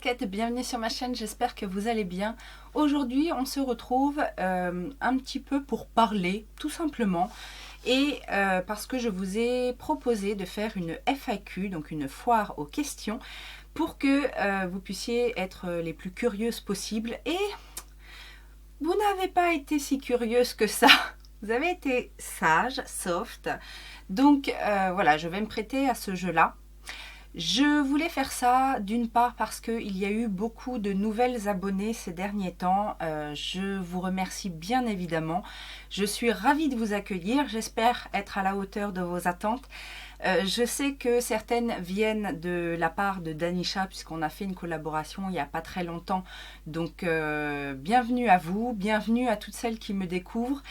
coquettes, bienvenue sur ma chaîne, j'espère que vous allez bien. Aujourd'hui on se retrouve un petit peu pour parler tout simplement et parce que je vous ai proposé de faire une FAQ, donc une foire aux questions, pour que vous puissiez être les plus curieuses possibles. Et vous n'avez pas été si curieuse que ça, vous avez été sage, soft, donc voilà, je vais me prêter à ce jeu-là. Je voulais faire ça d'une part parce qu'il y a eu beaucoup de nouvelles abonnées ces derniers temps. Je vous remercie bien évidemment. Je suis ravie de vous accueillir. J'espère être à la hauteur de vos attentes. Je sais que certaines viennent de la part de Danisha puisqu'on a fait une collaboration il n'y a pas très longtemps. Donc bienvenue à vous, bienvenue à toutes celles qui me découvrent.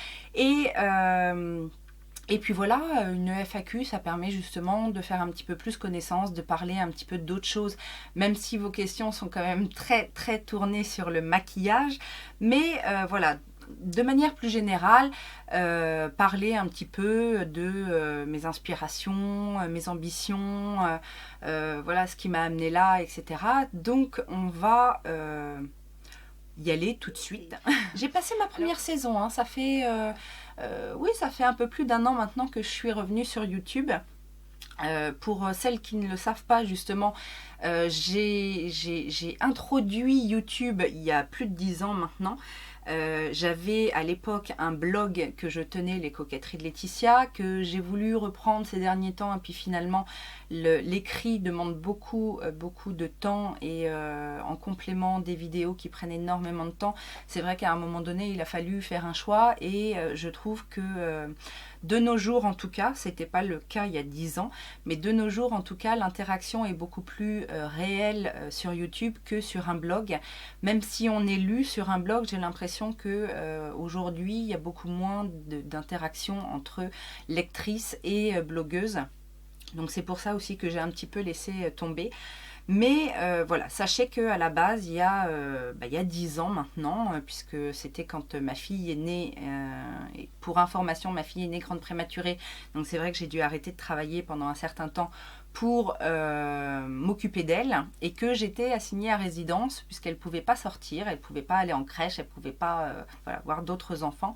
Et puis voilà, une FAQ, ça permet justement de faire un petit peu plus connaissance, de parler un petit peu d'autres choses, même si vos questions sont quand même très tournées sur le maquillage. Mais voilà, de manière plus générale, parler un petit peu de mes inspirations, mes ambitions, voilà ce qui m'a amené là, etc. Donc on va y aller tout de suite. J'ai passé ma première saison, hein, ça fait... oui, ça fait un peu plus d'un an maintenant que je suis revenue sur YouTube. Pour celles qui ne le savent pas, justement, j'ai introduit YouTube il y a plus de 10 ans maintenant. J'avais à l'époque un blog que je tenais, les coquetteries de Laetitia, que j'ai voulu reprendre ces derniers temps, et puis finalement l'écrit demande beaucoup de temps, et en complément des vidéos qui prennent énormément de temps, c'est vrai qu'à un moment donné il a fallu faire un choix, et je trouve que de nos jours en tout cas, c'était pas le cas il y a 10 ans, mais de nos jours en tout cas l'interaction est beaucoup plus réelle sur YouTube que sur un blog. Même si on est lu sur un blog, j'ai l'impression que aujourd'hui il y a beaucoup moins d'interaction entre lectrices et blogueuses. Donc c'est pour ça aussi que j'ai un petit peu laissé tomber. Mais voilà, sachez qu'à la base, il y a 10 ans maintenant, puisque c'était quand ma fille est née, et pour information, ma fille est née grande prématurée, donc c'est vrai que j'ai dû arrêter de travailler pendant un certain temps pour m'occuper d'elle, et que j'étais assignée à résidence, puisqu'elle ne pouvait pas sortir, elle ne pouvait pas aller en crèche, elle ne pouvait pas voilà, voir d'autres enfants.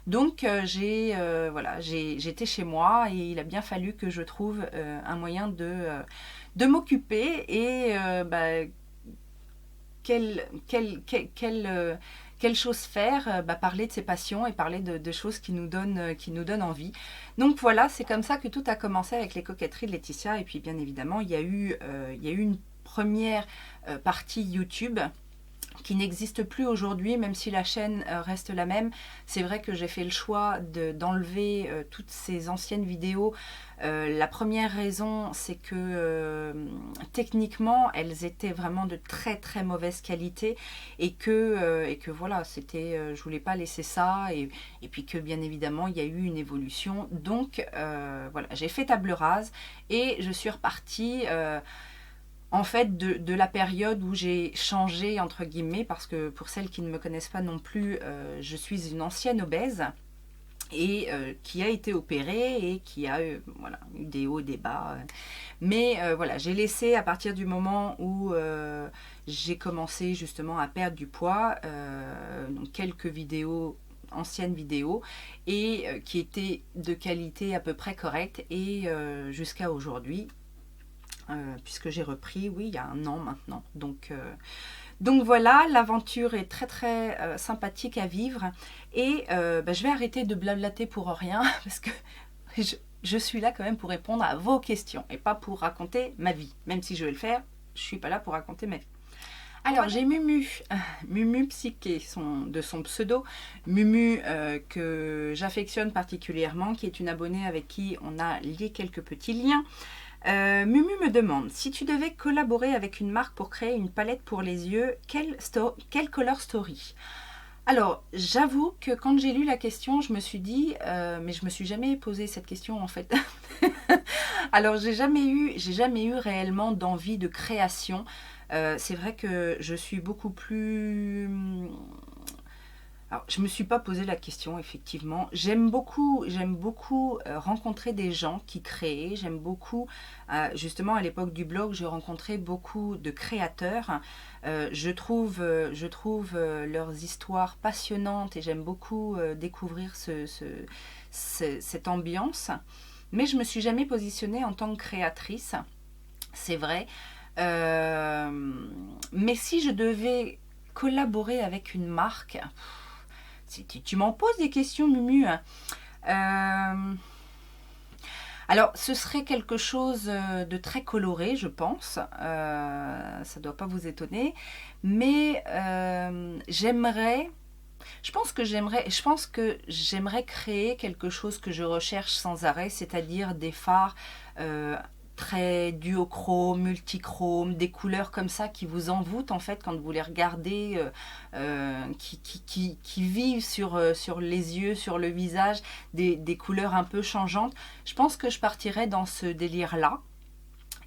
Donc j'étais chez moi, et il a bien fallu que je trouve un moyen de m'occuper. Et quelle chose faire, parler de ses passions et parler de choses qui nous donnent envie. Donc voilà, c'est comme ça que tout a commencé avec les coquetteries de Laetitia. Et puis bien évidemment, il y a eu une première partie YouTube qui n'existe plus aujourd'hui, même si la chaîne reste la même. C'est vrai que j'ai fait le choix d'enlever toutes ces anciennes vidéos. La première raison, c'est que techniquement, elles étaient vraiment de très mauvaise qualité, et que voilà, c'était, je voulais pas laisser ça, et puis que bien évidemment, il y a eu une évolution. Donc voilà, j'ai fait table rase, et je suis repartie en fait de la période où j'ai changé entre guillemets, parce que pour celles qui ne me connaissent pas non plus, je suis une ancienne obèse, et qui a été opérée, et qui a voilà, eu des hauts, des bas. Mais voilà, j'ai laissé à partir du moment où j'ai commencé justement à perdre du poids, donc quelques vidéos, anciennes vidéos, et qui étaient de qualité à peu près correcte, et jusqu'à aujourd'hui, puisque j'ai repris, oui, il y a un an maintenant. Donc voilà, l'aventure est très sympathique à vivre, et je vais arrêter de blablater pour rien, parce que je suis là quand même pour répondre à vos questions, et pas pour raconter ma vie. Même si je vais le faire, je suis pas là pour raconter ma vie. Alors j'ai Mumu Psyché, de son pseudo, Mumu, que j'affectionne particulièrement, qui est une abonnée avec qui on a lié quelques petits liens. Mumu me demande: si tu devais collaborer avec une marque pour créer une palette pour les yeux, quelle color story? Alors j'avoue que quand j'ai lu la question, je me suis dit mais je me suis jamais posé cette question en fait. Alors j'ai jamais eu réellement d'envie de création. C'est vrai que je suis beaucoup plus Alors, je me suis pas posé la question, effectivement. J'aime beaucoup rencontrer des gens qui créent. J'aime beaucoup, justement, à l'époque du blog, j'ai rencontré beaucoup de créateurs. Je trouve leurs histoires passionnantes et j'aime beaucoup découvrir cette ambiance. Mais je me suis jamais positionnée en tant que créatrice, c'est vrai. Euh, mais si je devais collaborer avec une marque, si tu m'en poses des questions, Mumu. Euh, alors, ce serait quelque chose de très coloré, je pense. Ça ne doit pas vous étonner. Mais je pense que j'aimerais créer quelque chose que je recherche sans arrêt, c'est-à-dire des phares euh, très duochrome, multichrome, des couleurs comme ça qui vous envoûtent en fait quand vous les regardez, qui vivent sur les yeux, sur le visage, des couleurs un peu changeantes. Je pense que je partirais dans ce délire-là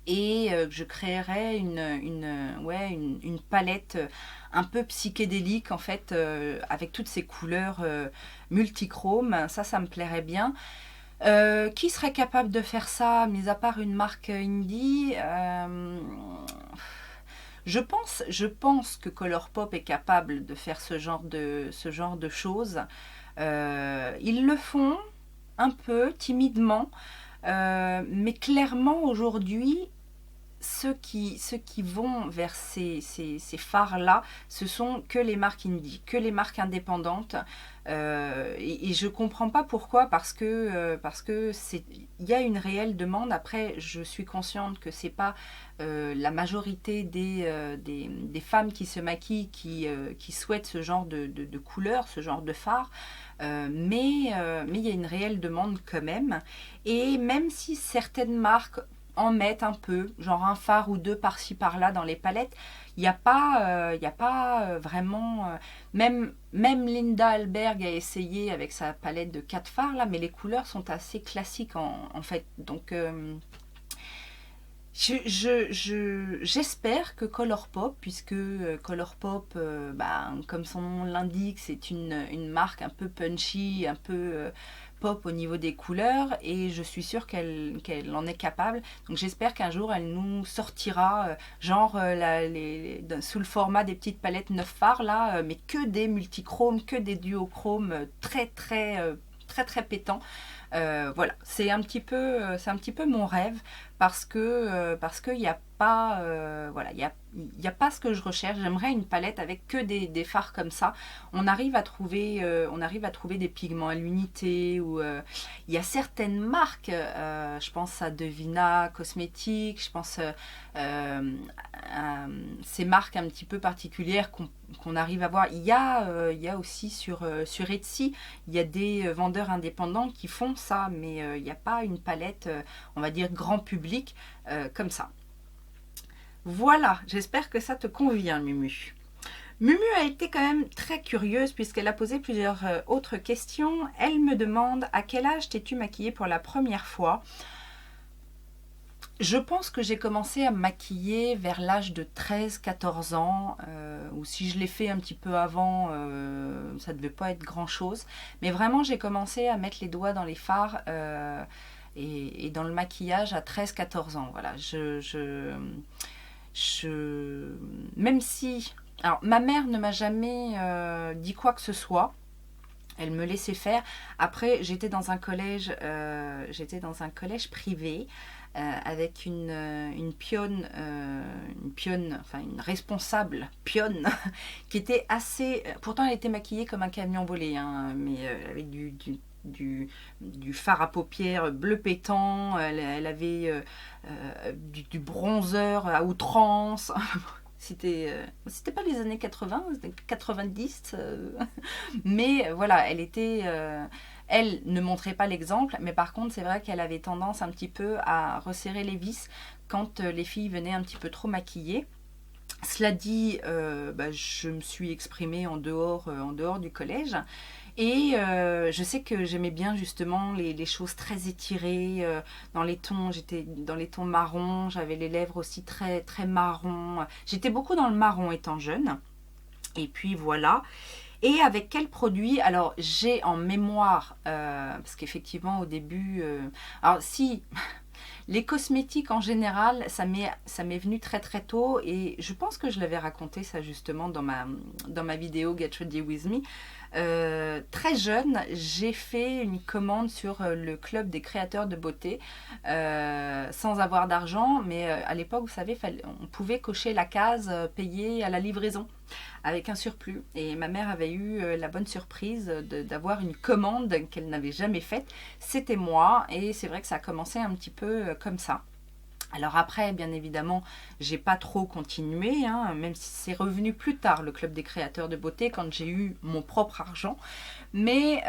et je créerais une palette un peu psychédélique en fait, avec toutes ces couleurs multichromes. Ça me plairait bien. Qui serait capable de faire ça, mis à part une marque indie? Je pense que Colourpop est capable de faire ce genre de choses. Ils le font un peu timidement, mais clairement aujourd'hui, ceux qui vont vers ces phares-là, ce sont que les marques indie, que les marques indépendantes. Et je ne comprends pas pourquoi, parce que il y a une réelle demande. Après, je suis consciente que c'est pas la majorité des femmes qui se maquillent qui souhaitent ce genre de couleurs, ce genre de phare. Mais il y a une réelle demande quand même. Et même si certaines marques en mettent un peu, genre un phare ou deux par-ci par-là dans les palettes, il y a pas vraiment... même Linda Alberg a essayé avec sa palette de 4 phares, là, mais les couleurs sont assez classiques en fait. Donc, j'espère que Colourpop, puisque Colourpop, comme son nom l'indique, c'est une marque un peu punchy, un peu pop au niveau des couleurs, et je suis sûre qu'elle en est capable. Donc j'espère qu'un jour elle nous sortira, sous le format des petites palettes 9 phares, là, mais que des multichromes, que des duochromes très pétants. Voilà, c'est un petit peu mon rêve parce qu'il n'y a pas voilà, il y a pas ce que je recherche. J'aimerais une palette avec que des fards comme ça. On arrive à trouver des pigments à l'unité ou il y a certaines marques, je pense à Devina Cosmétiques, je pense à ces marques un petit peu particulières qu'on arrive à voir. Il y a aussi sur Etsy, il y a des vendeurs indépendants qui font ça, mais il n'y a pas une palette, on va dire, grand public comme ça. Voilà, j'espère que ça te convient, Mumu. Mumu a été quand même très curieuse puisqu'elle a posé plusieurs autres questions. Elle me demande: à quel âge t'es-tu maquillée pour la première fois? Je pense que j'ai commencé à me maquiller vers l'âge de 13-14 ans, ou si je l'ai fait un petit peu avant, ça ne devait pas être grand-chose. Mais vraiment, j'ai commencé à mettre les doigts dans les fards et dans le maquillage à 13-14 ans. Voilà, même si... Alors, ma mère ne m'a jamais dit quoi que ce soit. Elle me laissait faire. Après, j'étais dans un collège privé avec une pionne, enfin une responsable pionne, qui était assez... Pourtant, elle était maquillée comme un camion volé, hein, mais avec du fard à paupières bleu pétant, elle avait du bronzer à outrance. C'était pas les années 80, c'était 90, mais voilà, elle ne montrait pas l'exemple, mais par contre, c'est vrai qu'elle avait tendance un petit peu à resserrer les vis quand les filles venaient un petit peu trop maquillées. Cela dit, je me suis exprimée en dehors du collège. Et je sais que j'aimais bien justement les choses très étirées, j'étais dans les tons marrons, j'avais les lèvres aussi très marron. J'étais beaucoup dans le marron étant jeune. Et puis voilà. Et avec quel produit? Alors, j'ai en mémoire, parce qu'effectivement, au début... alors, si, les cosmétiques en général, ça m'est venu très très tôt, et je pense que je l'avais raconté ça justement dans ma vidéo Get Ready With Me. Très jeune, j'ai fait une commande sur le club des créateurs de beauté sans avoir d'argent, mais à l'époque, vous savez, on pouvait cocher la case payée à la livraison avec un surplus. Et ma mère avait eu la bonne surprise d'avoir une commande qu'elle n'avait jamais faite. C'était moi, et c'est vrai que ça a commencé un petit peu comme ça. Alors après, bien évidemment, j'ai pas trop continué, hein, même si c'est revenu plus tard, le club des créateurs de beauté, quand j'ai eu mon propre argent. Mais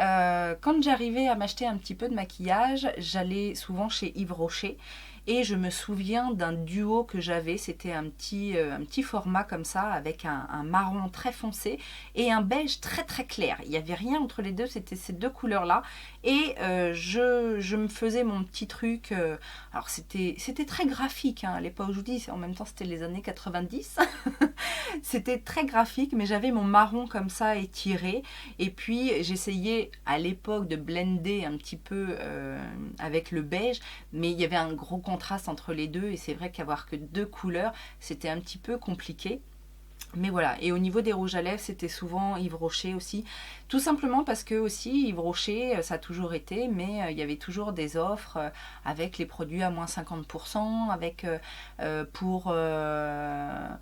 quand j'arrivais à m'acheter un petit peu de maquillage, j'allais souvent chez Yves Rocher. Et je me souviens d'un duo que j'avais, c'était un petit format comme ça, avec un marron très foncé et un beige très très clair. Il n'y avait rien entre les deux, c'était ces deux couleurs-là. Et je me faisais mon petit truc. Alors c'était très graphique hein, à l'époque, je vous dis, en même temps c'était les années 90. C'était très graphique, mais j'avais mon marron comme ça étiré. Et puis j'essayais à l'époque de blender un petit peu avec le beige, mais il y avait un gros contraste entre les deux, et c'est vrai qu'avoir que deux couleurs, c'était un petit peu compliqué. Mais voilà, et au niveau des rouges à lèvres, c'était souvent Yves Rocher aussi. Tout simplement parce que aussi, Yves Rocher, ça a toujours été, mais il y avait toujours des offres avec les produits à moins 50%, avec enfin,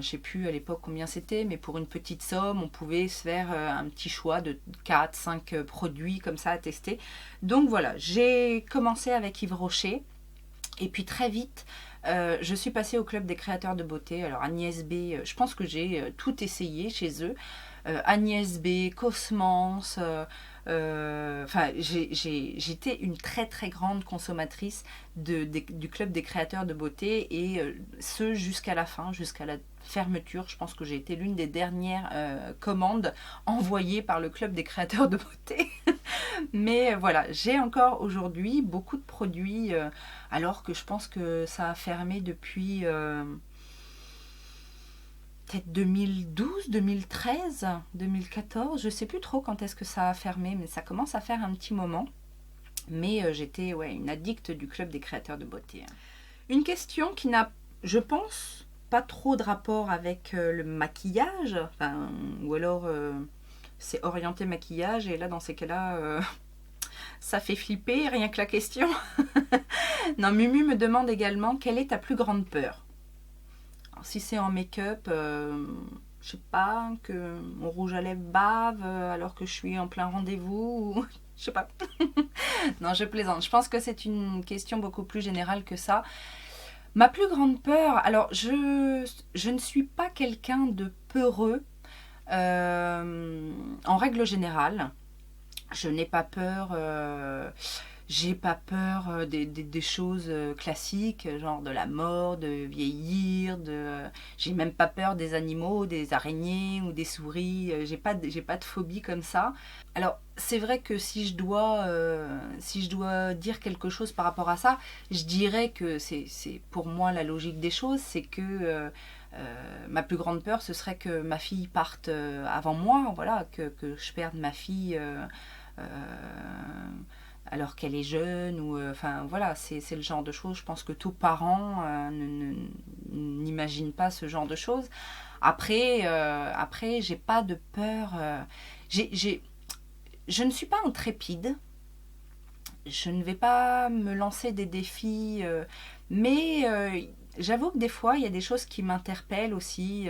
je sais plus à l'époque combien c'était, mais pour une petite somme, on pouvait se faire un petit choix de 4, 5 produits comme ça à tester. Donc voilà, j'ai commencé avec Yves Rocher. Et puis très vite, je suis passée au club des créateurs de beauté. Alors Agnès B, je pense que j'ai tout essayé chez eux. Agnès B, Cosmans. Enfin, j'étais une très très grande consommatrice du club des créateurs de beauté, et ce jusqu'à la fin, jusqu'à la fermeture. Je pense que j'ai été l'une des dernières commandes envoyées par le club des créateurs de beauté. Mais voilà, j'ai encore aujourd'hui beaucoup de produits, alors que je pense que ça a fermé depuis peut-être 2012, 2013, 2014. Je sais plus trop quand est-ce que ça a fermé, mais ça commence à faire un petit moment. Mais j'étais une addicte du club des créateurs de beauté. Une question qui n'a, je pense, pas trop de rapport avec le maquillage, enfin, ou alors c'est orienté maquillage, et là dans ces cas-là... ça fait flipper, rien que la question. Non, Mumu me demande également quelle est ta plus grande peur. Alors, si c'est en make-up, je sais pas, que mon rouge à lèvres bave alors que je suis en plein rendez-vous, ou... je sais pas. Non, je plaisante. Je pense que c'est une question beaucoup plus générale que ça. Ma plus grande peur, alors je ne suis pas quelqu'un de peureux en règle générale. Je n'ai pas peur, j'ai pas peur des choses classiques, genre de la mort, de vieillir, j'ai même pas peur des animaux, des araignées ou des souris, j'ai pas de phobie comme ça. Alors, c'est vrai que si je dois dire quelque chose par rapport à ça, je dirais que c'est pour moi la logique des choses, c'est que ma plus grande peur, ce serait que ma fille parte avant moi, voilà, que je perde ma fille alors qu'elle est jeune, ou enfin voilà, c'est le genre de choses, je pense que tout parent n'imagine pas ce genre de choses. Après j'ai pas de peur, je ne suis pas intrépide, je ne vais pas me lancer des défis, mais j'avoue que des fois il y a des choses qui m'interpellent aussi.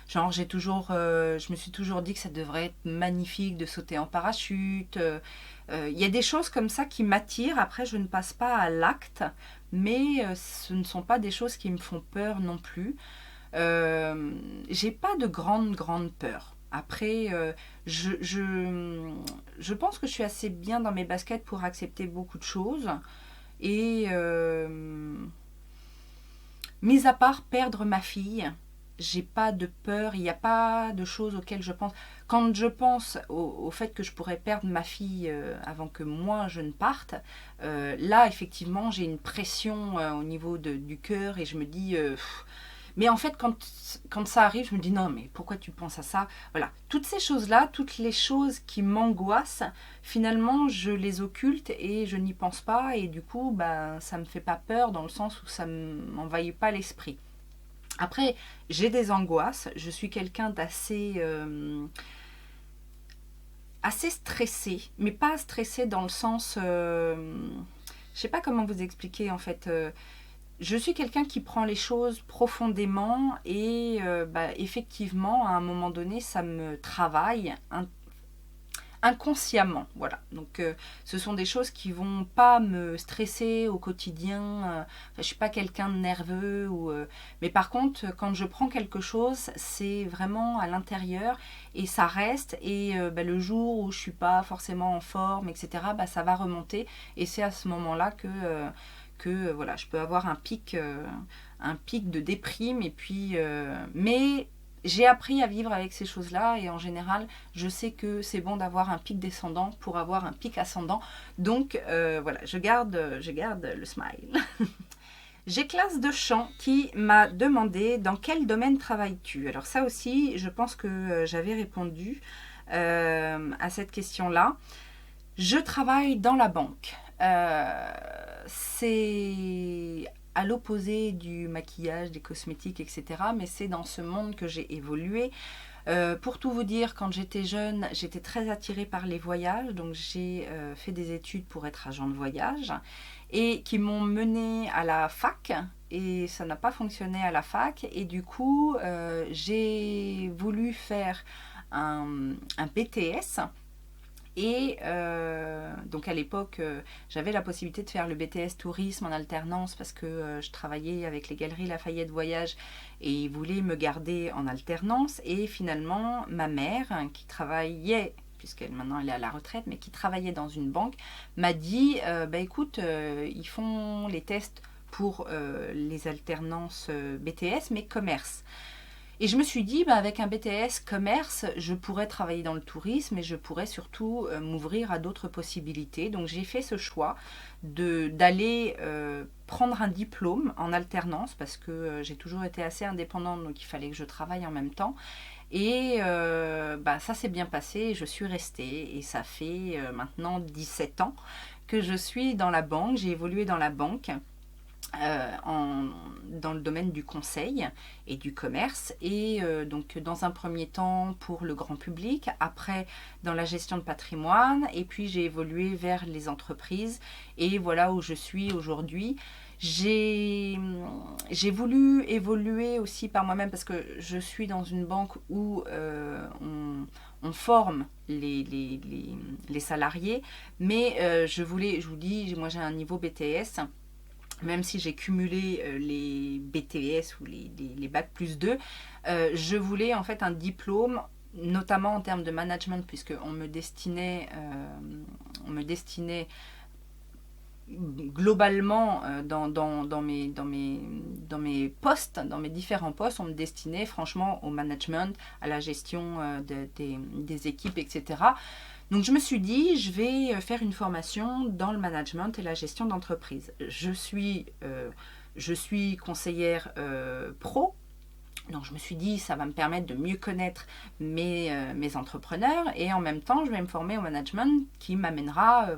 Genre je me suis toujours dit que ça devrait être magnifique de sauter en parachute. Il y a des choses comme ça qui m'attirent. Après, je ne passe pas à l'acte, mais ce ne sont pas des choses qui me font peur non plus. J'ai pas de grande peur. Après, je pense que je suis assez bien dans mes baskets pour accepter beaucoup de choses. Et mis à part perdre ma fille, j'ai pas de peur, il n'y a pas de choses auxquelles je pense. Quand je pense au fait que je pourrais perdre ma fille avant que moi je ne parte, là effectivement j'ai une pression au niveau du cœur, et je me dis Mais en fait, quand ça arrive, je me dis non, mais pourquoi tu penses à ça? Voilà, toutes ces choses-là, toutes les choses qui m'angoissent, finalement, je les occulte et je n'y pense pas. Et du coup, bah, ça me fait pas peur dans le sens où ça m'envahit pas l'esprit. Après, j'ai des angoisses. Je suis quelqu'un d'assez assez stressé, mais pas stressé dans le sens... je sais pas comment vous expliquer en fait. Je suis quelqu'un qui prend les choses profondément et bah, effectivement, à un moment donné, ça me travaille inconsciemment. Voilà. Donc, ce sont des choses qui vont pas me stresser au quotidien. Je suis pas quelqu'un de nerveux. Mais par contre, quand je prends quelque chose, c'est vraiment à l'intérieur et ça reste. Et bah, le jour où je suis pas forcément en forme, etc., bah, ça va remonter. Et c'est à ce moment-là que voilà, je peux avoir un pic de déprime. Et puis, mais j'ai appris à vivre avec ces choses-là et en général, je sais que c'est bon d'avoir un pic descendant pour avoir un pic ascendant. Donc voilà, je garde le smile. J'ai classe de chant qui m'a demandé dans quel domaine travailles-tu. Alors ça aussi, je pense que j'avais répondu à cette question-là. Je travaille dans la banque. C'est à l'opposé du maquillage, des cosmétiques, etc. Mais c'est dans ce monde que j'ai évolué. Pour tout vous dire, quand j'étais jeune, j'étais très attirée par les voyages. Donc j'ai fait des études pour être agent de voyage et qui m'ont menée à la fac. Et ça n'a pas fonctionné à la fac. Et du coup, j'ai voulu faire un BTS. Et donc à l'époque, j'avais la possibilité de faire le BTS tourisme en alternance parce que je travaillais avec les galeries Lafayette Voyage et ils voulaient me garder en alternance. Et finalement, ma mère, qui travaillait, puisqu'elle maintenant elle est à la retraite, mais qui travaillait dans une banque, m'a dit bah écoute, ils font les tests pour les alternances BTS, mais commerce. Et je me suis dit, bah, avec un BTS commerce, je pourrais travailler dans le tourisme et je pourrais surtout m'ouvrir à d'autres possibilités. Donc j'ai fait ce choix d'aller prendre un diplôme en alternance parce que j'ai toujours été assez indépendante, donc il fallait que je travaille en même temps. Et bah, ça s'est bien passé, je suis restée et ça fait maintenant 17 ans que je suis dans la banque, j'ai évolué dans la banque dans le domaine du conseil et du commerce et donc dans un premier temps pour le grand public, après dans la gestion de patrimoine et puis j'ai évolué vers les entreprises et voilà où je suis aujourd'hui. J'ai voulu évoluer aussi par moi-même parce que je suis dans une banque où on forme les salariés, mais je vous dis, moi j'ai un niveau BTS, même si j'ai cumulé les BTS ou les Bac plus 2, je voulais en fait un diplôme, notamment en termes de management, puisqu'on me destinait, globalement dans mes postes, dans mes différents postes, on me destinait franchement au management, à la gestion des équipes, etc. Donc je me suis dit, je vais faire une formation dans le management et la gestion d'entreprise. Je suis conseillère pro. Donc je me suis dit, ça va me permettre de mieux connaître mes entrepreneurs et en même temps, je vais me former au management qui m'amènera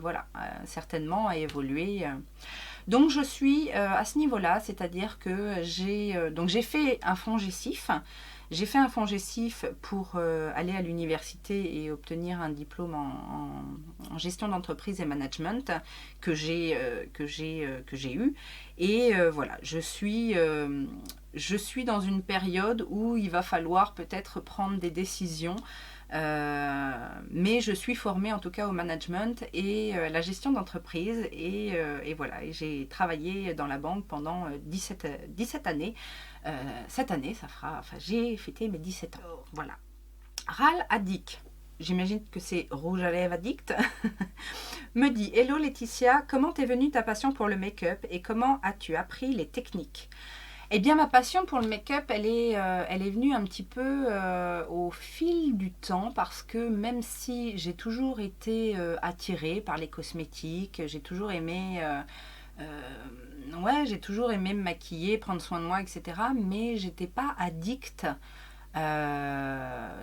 certainement à évoluer. Donc je suis à ce niveau-là, c'est-à-dire que j'ai fait un fonds GESIF. J'ai fait un fonds GESIF pour aller à l'université et obtenir un diplôme en gestion d'entreprise et management que j'ai eu. Et voilà, je suis dans une période où il va falloir peut-être prendre des décisions. Mais je suis formée en tout cas au management et la gestion d'entreprise et voilà, et j'ai travaillé dans la banque pendant 17 années. Cette année, j'ai fêté mes 17 ans. Voilà. Ral Addict, j'imagine que c'est rouge à lèvres addict, me dit: Hello Laetitia, comment t'es venue ta passion pour le make-up et comment as-tu appris les techniques? Eh bien, ma passion pour le make-up, elle est venue un petit peu au fil du temps parce que même si j'ai toujours été attirée par les cosmétiques, j'ai toujours aimé Ouais, j'ai toujours aimé me maquiller, prendre soin de moi, etc. Mais j'étais pas addict.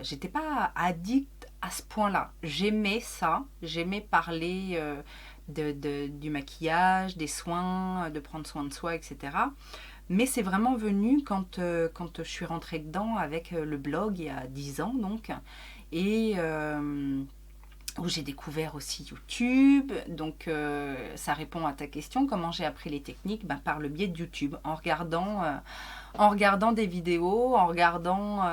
J'étais pas addict à ce point-là. J'aimais ça. J'aimais parler du maquillage, des soins, de prendre soin de soi, etc. Mais c'est vraiment venu quand je suis rentrée dedans avec le blog il y a 10 ans, donc. Et où j'ai découvert aussi YouTube. Donc ça répond à ta question, comment j'ai appris les techniques, ben, par le biais de YouTube, en regardant des vidéos, en regardant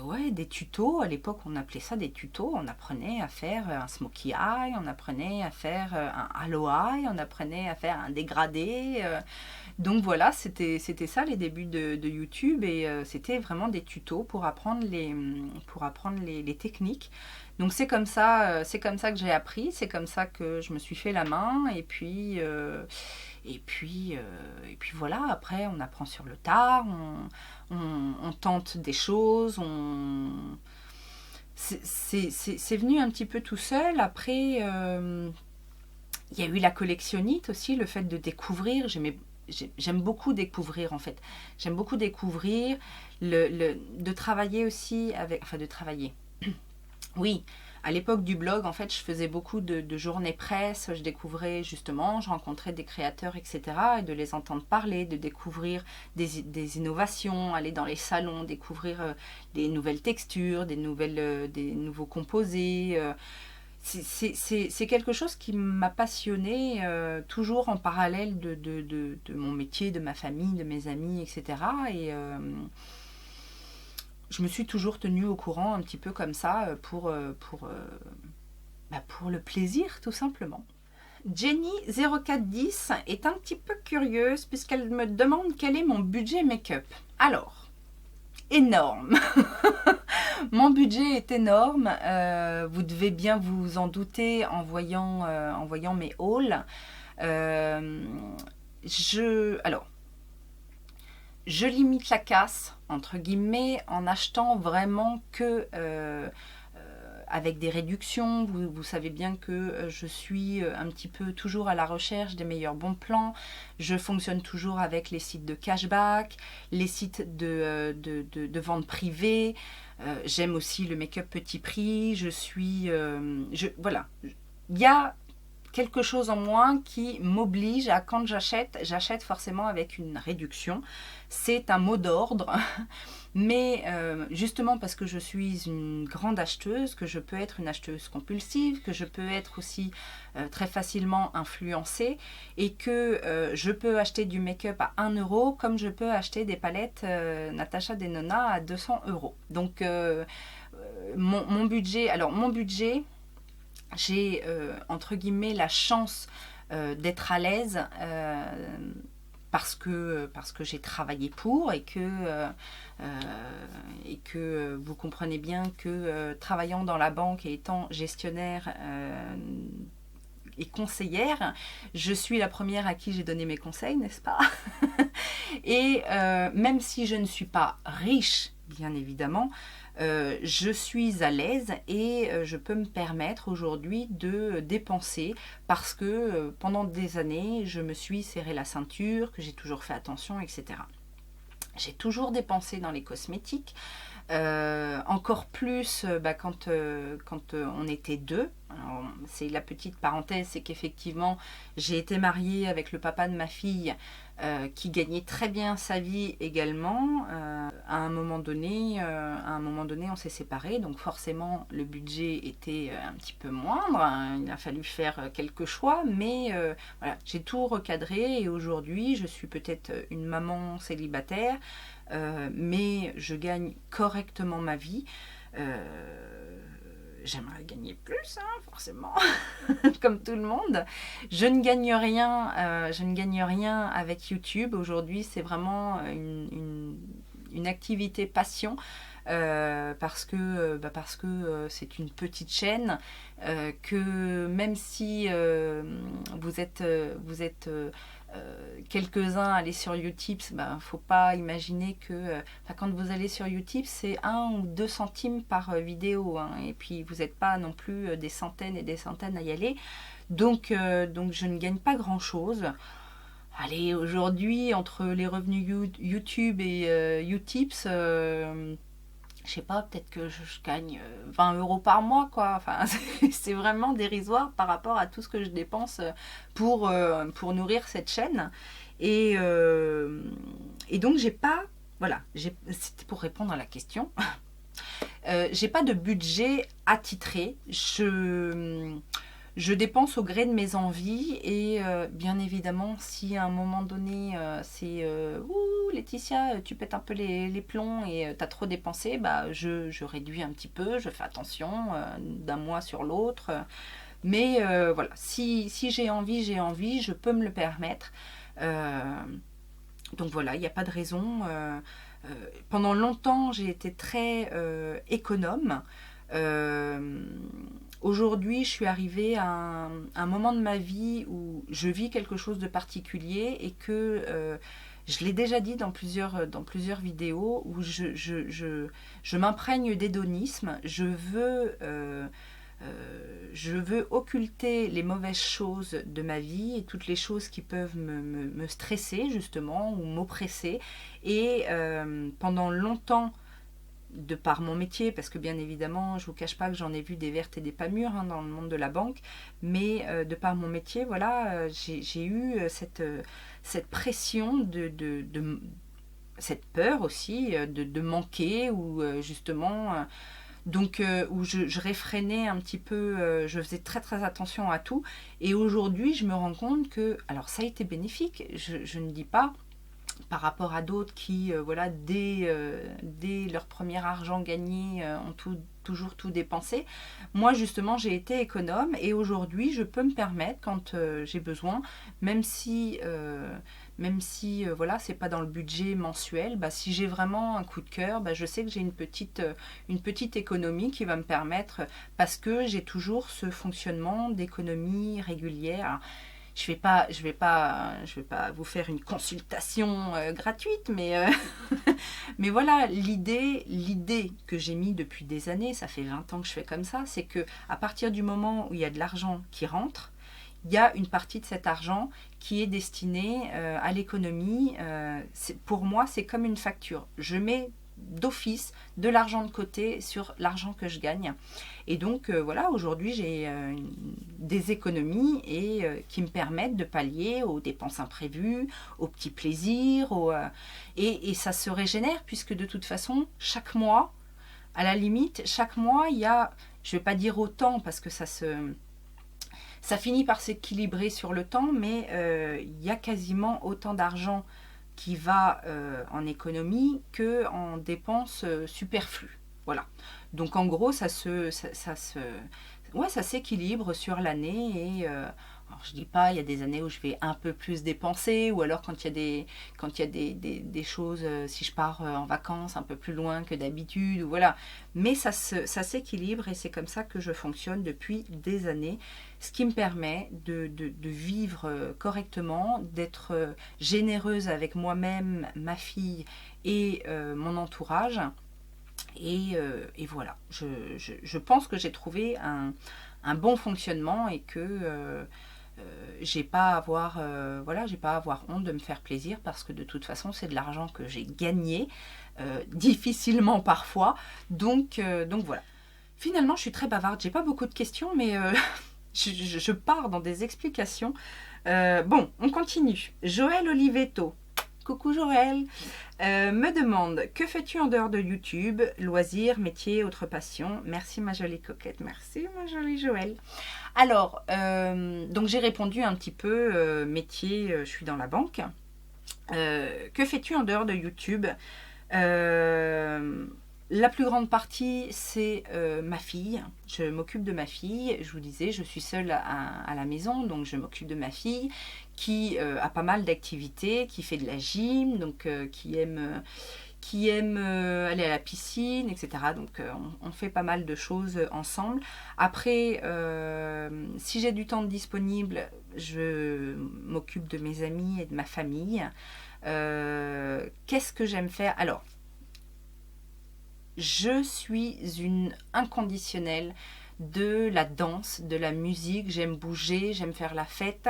ouais, des tutos. À l'époque, on appelait ça des tutos. On apprenait à faire un smokey eye, on apprenait à faire un hollow eye, on apprenait à faire un dégradé. Donc voilà, c'était ça les débuts de YouTube, et c'était vraiment des tutos pour apprendre les techniques. Donc c'est comme ça que j'ai appris, c'est comme ça que je me suis fait la main, et puis voilà, après on apprend sur le tard, on tente des choses, c'est venu un petit peu tout seul. Après, il y a eu la collectionnite aussi, le fait de découvrir. J'aime beaucoup découvrir en fait. J'aime beaucoup découvrir, de travailler aussi avec... Enfin, de travailler. Oui, à l'époque du blog, en fait, je faisais beaucoup de journées presse. Je découvrais justement, je rencontrais des créateurs, etc. Et de les entendre parler, de découvrir des innovations, aller dans les salons, découvrir des nouvelles textures, des nouveaux composés. C'est quelque chose qui m'a passionnée, toujours en parallèle de mon métier, de ma famille, de mes amis, etc. Et je me suis toujours tenue au courant un petit peu comme ça, pour le plaisir, tout simplement. Jenny0410 est un petit peu curieuse puisqu'elle me demande quel est mon budget make-up. Alors, énorme. Mon budget est énorme, vous devez bien vous en douter en voyant mes hauls. Alors, je limite la casse, entre guillemets, en achetant vraiment que avec des réductions. Vous savez bien que je suis un petit peu toujours à la recherche des meilleurs bons plans. Je fonctionne toujours avec les sites de cashback, les sites de vente privée. J'aime aussi le make-up petit prix. Voilà. Il y a quelque chose en moi qui m'oblige à, quand j'achète forcément avec une réduction. C'est un mot d'ordre. Mais justement parce que je suis une grande acheteuse, que je peux être une acheteuse compulsive, que je peux être aussi très facilement influencée, et que je peux acheter du make-up à 1 euro comme je peux acheter des palettes Natasha Denona à 200 euros. Donc mon budget, j'ai entre guillemets la chance d'être à l'aise, parce que j'ai travaillé pour, et que vous comprenez bien que travaillant dans la banque et étant gestionnaire et conseillère, je suis la première à qui j'ai donné mes conseils, n'est-ce pas? Et même si je ne suis pas riche, bien évidemment, je suis à l'aise, et je peux me permettre aujourd'hui de dépenser, parce que pendant des années, je me suis serré la ceinture, que j'ai toujours fait attention, etc. J'ai toujours dépensé dans les cosmétiques, encore plus quand on était deux. Alors, c'est la petite parenthèse, c'est qu'effectivement j'ai été mariée avec le papa de ma fille, qui gagnait très bien sa vie également. À un moment donné, on s'est séparés, donc forcément le budget était un petit peu moindre. Il a fallu faire quelques choix, mais voilà, j'ai tout recadré, et aujourd'hui je suis peut-être une maman célibataire, mais je gagne correctement ma vie. J'aimerais gagner plus, hein, forcément, comme tout le monde. Je ne gagne rien avec YouTube. Aujourd'hui, c'est vraiment une activité passion. parce que c'est une petite chaîne, que même si vous êtes quelques-uns à aller sur Utip, faut pas imaginer que quand vous allez sur Utip, c'est 1 ou 2 centimes par vidéo, hein, et puis vous n'êtes pas non plus des centaines et des centaines à y aller. Donc je ne gagne pas grand-chose. Allez, aujourd'hui, entre les revenus YouTube et Utips, je sais pas, peut-être que je gagne 20 euros par mois, quoi. Enfin, c'est vraiment dérisoire par rapport à tout ce que je dépense pour nourrir cette chaîne. Et, euh, et donc, j'ai pas. Voilà, c'était pour répondre à la question. J'ai pas de budget attitré. Je dépense au gré de mes envies et bien évidemment si à un moment donné c'est ouh Laetitia tu pètes un peu les plombs et t'as trop dépensé, je réduis un petit peu, je fais attention d'un mois sur l'autre, mais voilà, si j'ai envie, je peux me le permettre. Euh, donc voilà, il n'y a pas de raison. Pendant longtemps j'ai été très économe. Euh, Aujourd'hui, je suis arrivée à un moment de ma vie où je vis quelque chose de particulier et que je l'ai déjà dit dans plusieurs vidéos où je m'imprègne d'hédonisme. Je veux occulter les mauvaises choses de ma vie et toutes les choses qui peuvent me stresser justement ou m'oppresser. Et pendant longtemps, de par mon métier, parce que bien évidemment, je ne vous cache pas que j'en ai vu des vertes et des pas mûres hein, dans le monde de la banque, mais de par mon métier, voilà, j'ai eu cette pression cette peur aussi de manquer ou justement où je réfrénais un petit peu, je faisais très très attention à tout et aujourd'hui je me rends compte que, alors ça a été bénéfique, je ne dis pas par rapport à d'autres qui, voilà, dès leur premier argent gagné, ont toujours tout dépensé. Moi, justement, j'ai été économe et aujourd'hui, je peux me permettre, quand j'ai besoin, même si, voilà, c'est pas dans le budget mensuel, si j'ai vraiment un coup de cœur, je sais que j'ai une petite économie qui va me permettre, parce que j'ai toujours ce fonctionnement d'économie régulière. Alors, je vais pas vous faire une consultation gratuite, mais voilà, l'idée que j'ai mis depuis des années, ça fait 20 ans que je fais comme ça, c'est que à partir du moment où il y a de l'argent qui rentre, il y a une partie de cet argent qui est destinée à l'économie. Pour moi, c'est comme une facture. Je mets d'office de l'argent de côté sur l'argent que je gagne. Et donc voilà, aujourd'hui j'ai des économies et qui me permettent de pallier aux dépenses imprévues, aux petits plaisirs, et ça se régénère puisque de toute façon, chaque mois, à la limite, chaque mois, il y a, je ne vais pas dire autant parce que ça finit par s'équilibrer sur le temps, mais il y a quasiment autant d'argent qui va en économie que en dépenses superflues. Voilà. Donc en gros, ouais, ça s'équilibre sur l'année et alors, je dis pas, il y a des années où je vais un peu plus dépenser, ou alors quand il y a des choses, si je pars en vacances un peu plus loin que d'habitude, ou voilà. Mais ça s'équilibre et c'est comme ça que je fonctionne depuis des années, ce qui me permet de vivre correctement, d'être généreuse avec moi-même, ma fille et mon entourage. Et voilà, je pense que j'ai trouvé un bon fonctionnement et que j'ai pas à avoir voilà, j'ai pas à avoir honte de me faire plaisir parce que de toute façon c'est de l'argent que j'ai gagné difficilement parfois, donc voilà. Finalement je suis très bavarde, j'ai pas beaucoup de questions, mais je pars dans des explications. Bon, on continue. Joël Olivetto, coucou Joël, me demande: que fais-tu en dehors de YouTube? Loisirs, métier, autres passions? Merci ma jolie coquette, merci ma jolie Joël. Alors, donc j'ai répondu un petit peu, métier, je suis dans la banque. Que fais-tu en dehors de YouTube? La plus grande partie, c'est ma fille. Je m'occupe de ma fille. Je vous disais, je suis seule à la maison, donc je m'occupe de ma fille qui a pas mal d'activités, qui fait de la gym, donc qui aime qui aime aller à la piscine, etc. Donc on fait pas mal de choses ensemble. Après, si j'ai du temps disponible, je m'occupe de mes amis et de ma famille. Qu'est-ce que j'aime faire? Alors, je suis une inconditionnelle de la danse, de la musique. J'aime bouger, j'aime faire la fête.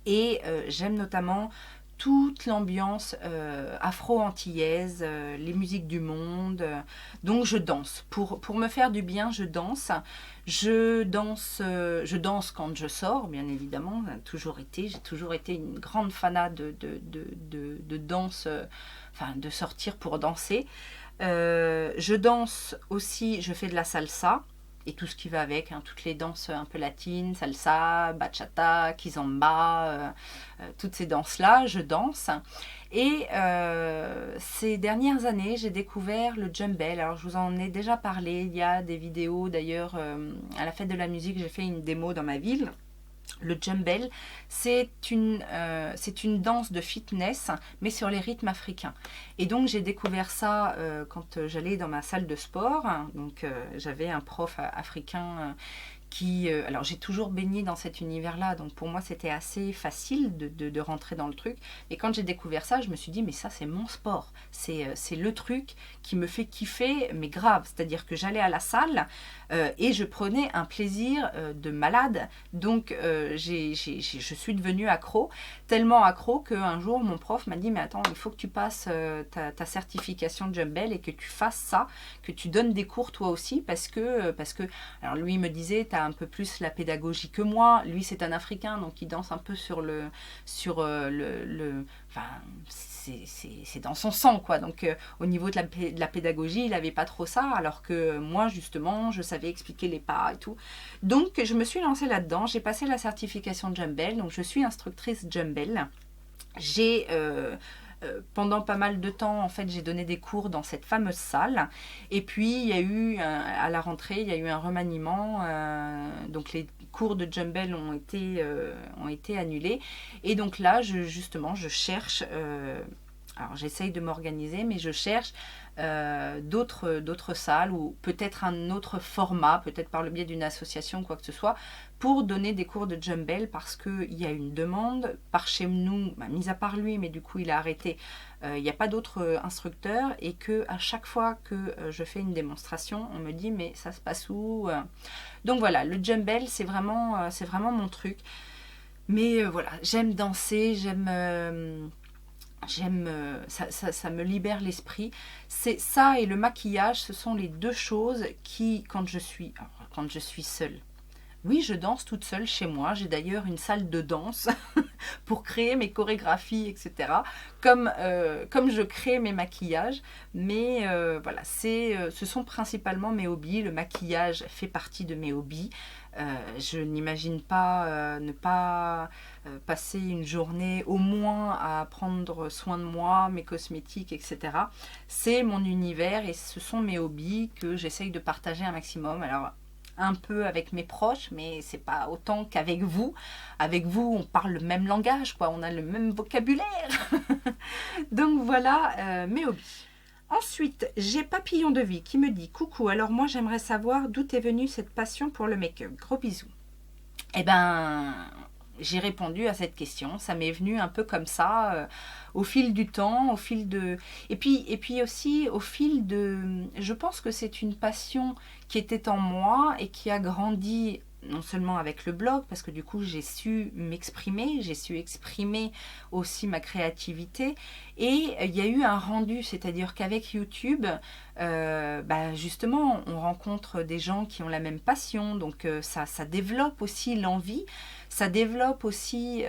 Et j'aime notamment toute l'ambiance afro-antillaise, les musiques du monde. Donc je danse. Pour me faire du bien, je danse. Je danse quand je sors, bien évidemment. J'ai toujours été une grande fanat de danse, enfin de sortir pour danser. Je danse aussi, je fais de la salsa et tout ce qui va avec, hein, toutes les danses un peu latines, salsa, bachata, kizomba, toutes ces danses-là, je danse. Et ces dernières années, j'ai découvert le djembel. Alors, je vous en ai déjà parlé, il y a des vidéos d'ailleurs, à la fête de la musique, j'ai fait une démo dans ma ville. Le djembel, c'est une danse de fitness, mais sur les rythmes africains. Et donc j'ai découvert ça quand j'allais dans ma salle de sport. Donc j'avais un prof africain qui... alors j'ai toujours baigné dans cet univers-là, donc pour moi c'était assez facile de rentrer dans le truc. Et quand j'ai découvert ça, je me suis dit, mais ça c'est mon sport. C'est le truc qui me fait kiffer, mais grave. C'est-à-dire que j'allais à la salle et je prenais un plaisir de malade. Donc je suis devenue accro, tellement accro qu'un jour mon prof m'a dit, mais attends, il faut que tu passes ta certification de Djembel et que tu fasses ça, que tu donnes des cours toi aussi, parce que alors lui il me disait, tu as un peu plus la pédagogie que moi. Lui c'est un Africain, donc il danse un peu sur enfin c'est dans son sang quoi. Donc au niveau de la pédagogie, il n'avait pas trop ça, alors que moi justement je savais expliquer les pas et tout. Donc je me suis lancée là-dedans, j'ai passé la certification de Djembel, donc je suis instructrice Djembel. J'ai pendant pas mal de temps, en fait, j'ai donné des cours dans cette fameuse salle. Et puis, il y a eu, à la rentrée, il y a eu un remaniement. Donc, les cours de Djembel ont été annulés. Et donc là, justement, je cherche... alors, j'essaye de m'organiser, mais je cherche d'autres salles ou peut-être un autre format, peut-être par le biais d'une association, quoi que ce soit, pour donner des cours de Djembel, parce qu'il y a une demande par chez nous, mis à part lui, mais du coup il a arrêté, il n'y a pas d'autres instructeurs, et que à chaque fois que je fais une démonstration, on me dit mais ça se passe où? Donc voilà, le Djembel c'est vraiment mon truc. Mais voilà, j'aime danser, j'aime ça me libère l'esprit. C'est ça et le maquillage, ce sont les deux choses qui, quand je suis seule. Oui, je danse toute seule chez moi. J'ai d'ailleurs une salle de danse pour créer mes chorégraphies, etc. Comme je crée mes maquillages. Mais voilà, ce sont principalement mes hobbies. Le maquillage fait partie de mes hobbies. Je n'imagine pas ne pas passer une journée au moins à prendre soin de moi, mes cosmétiques, etc. C'est mon univers et ce sont mes hobbies que j'essaye de partager un maximum. Alors, un peu avec mes proches, mais c'est pas autant qu'avec vous. Avec vous, on parle le même langage, quoi. On a le même vocabulaire. Donc voilà mes hobbies. Ensuite, j'ai Papillon de Vie qui me dit « Coucou, alors moi j'aimerais savoir d'où est venue cette passion pour le make-up. Gros bisous. » Eh ben, j'ai répondu à cette question. Ça m'est venu un peu comme ça, au fil du temps, au fil de... Et puis aussi au fil de... Je pense que c'est une passion qui était en moi et qui a grandi non seulement avec le blog, parce que du coup j'ai su m'exprimer, j'ai su exprimer aussi ma créativité, et il y a eu un rendu, c'est-à-dire qu'avec YouTube, justement, on rencontre des gens qui ont la même passion, donc ça développe aussi l'envie, ça développe aussi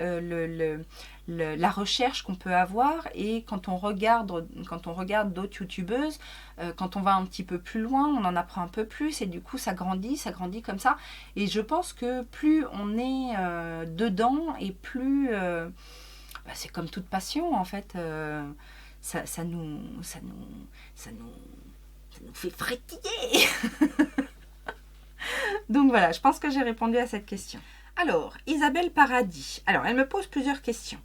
la recherche qu'on peut avoir, et quand on regarde d'autres youtubeuses, quand on va un petit peu plus loin, on en apprend un peu plus, et du coup ça grandit comme ça, et je pense que plus on est dedans, et plus c'est comme toute passion en fait, ça nous fait frétiller. Donc voilà, je pense que j'ai répondu à cette question. Alors, Isabelle Paradis. Alors, elle me pose plusieurs questions.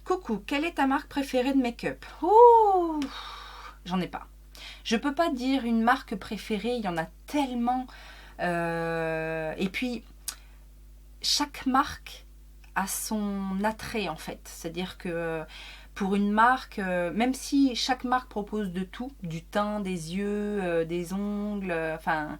Coucou, quelle est ta marque préférée de make-up? Ouh, j'en ai pas. Je peux pas dire une marque préférée, il y en a tellement. Et puis, chaque marque a son attrait en fait. C'est-à-dire que pour une marque, même si chaque marque propose de tout, du teint, des yeux, des ongles, enfin,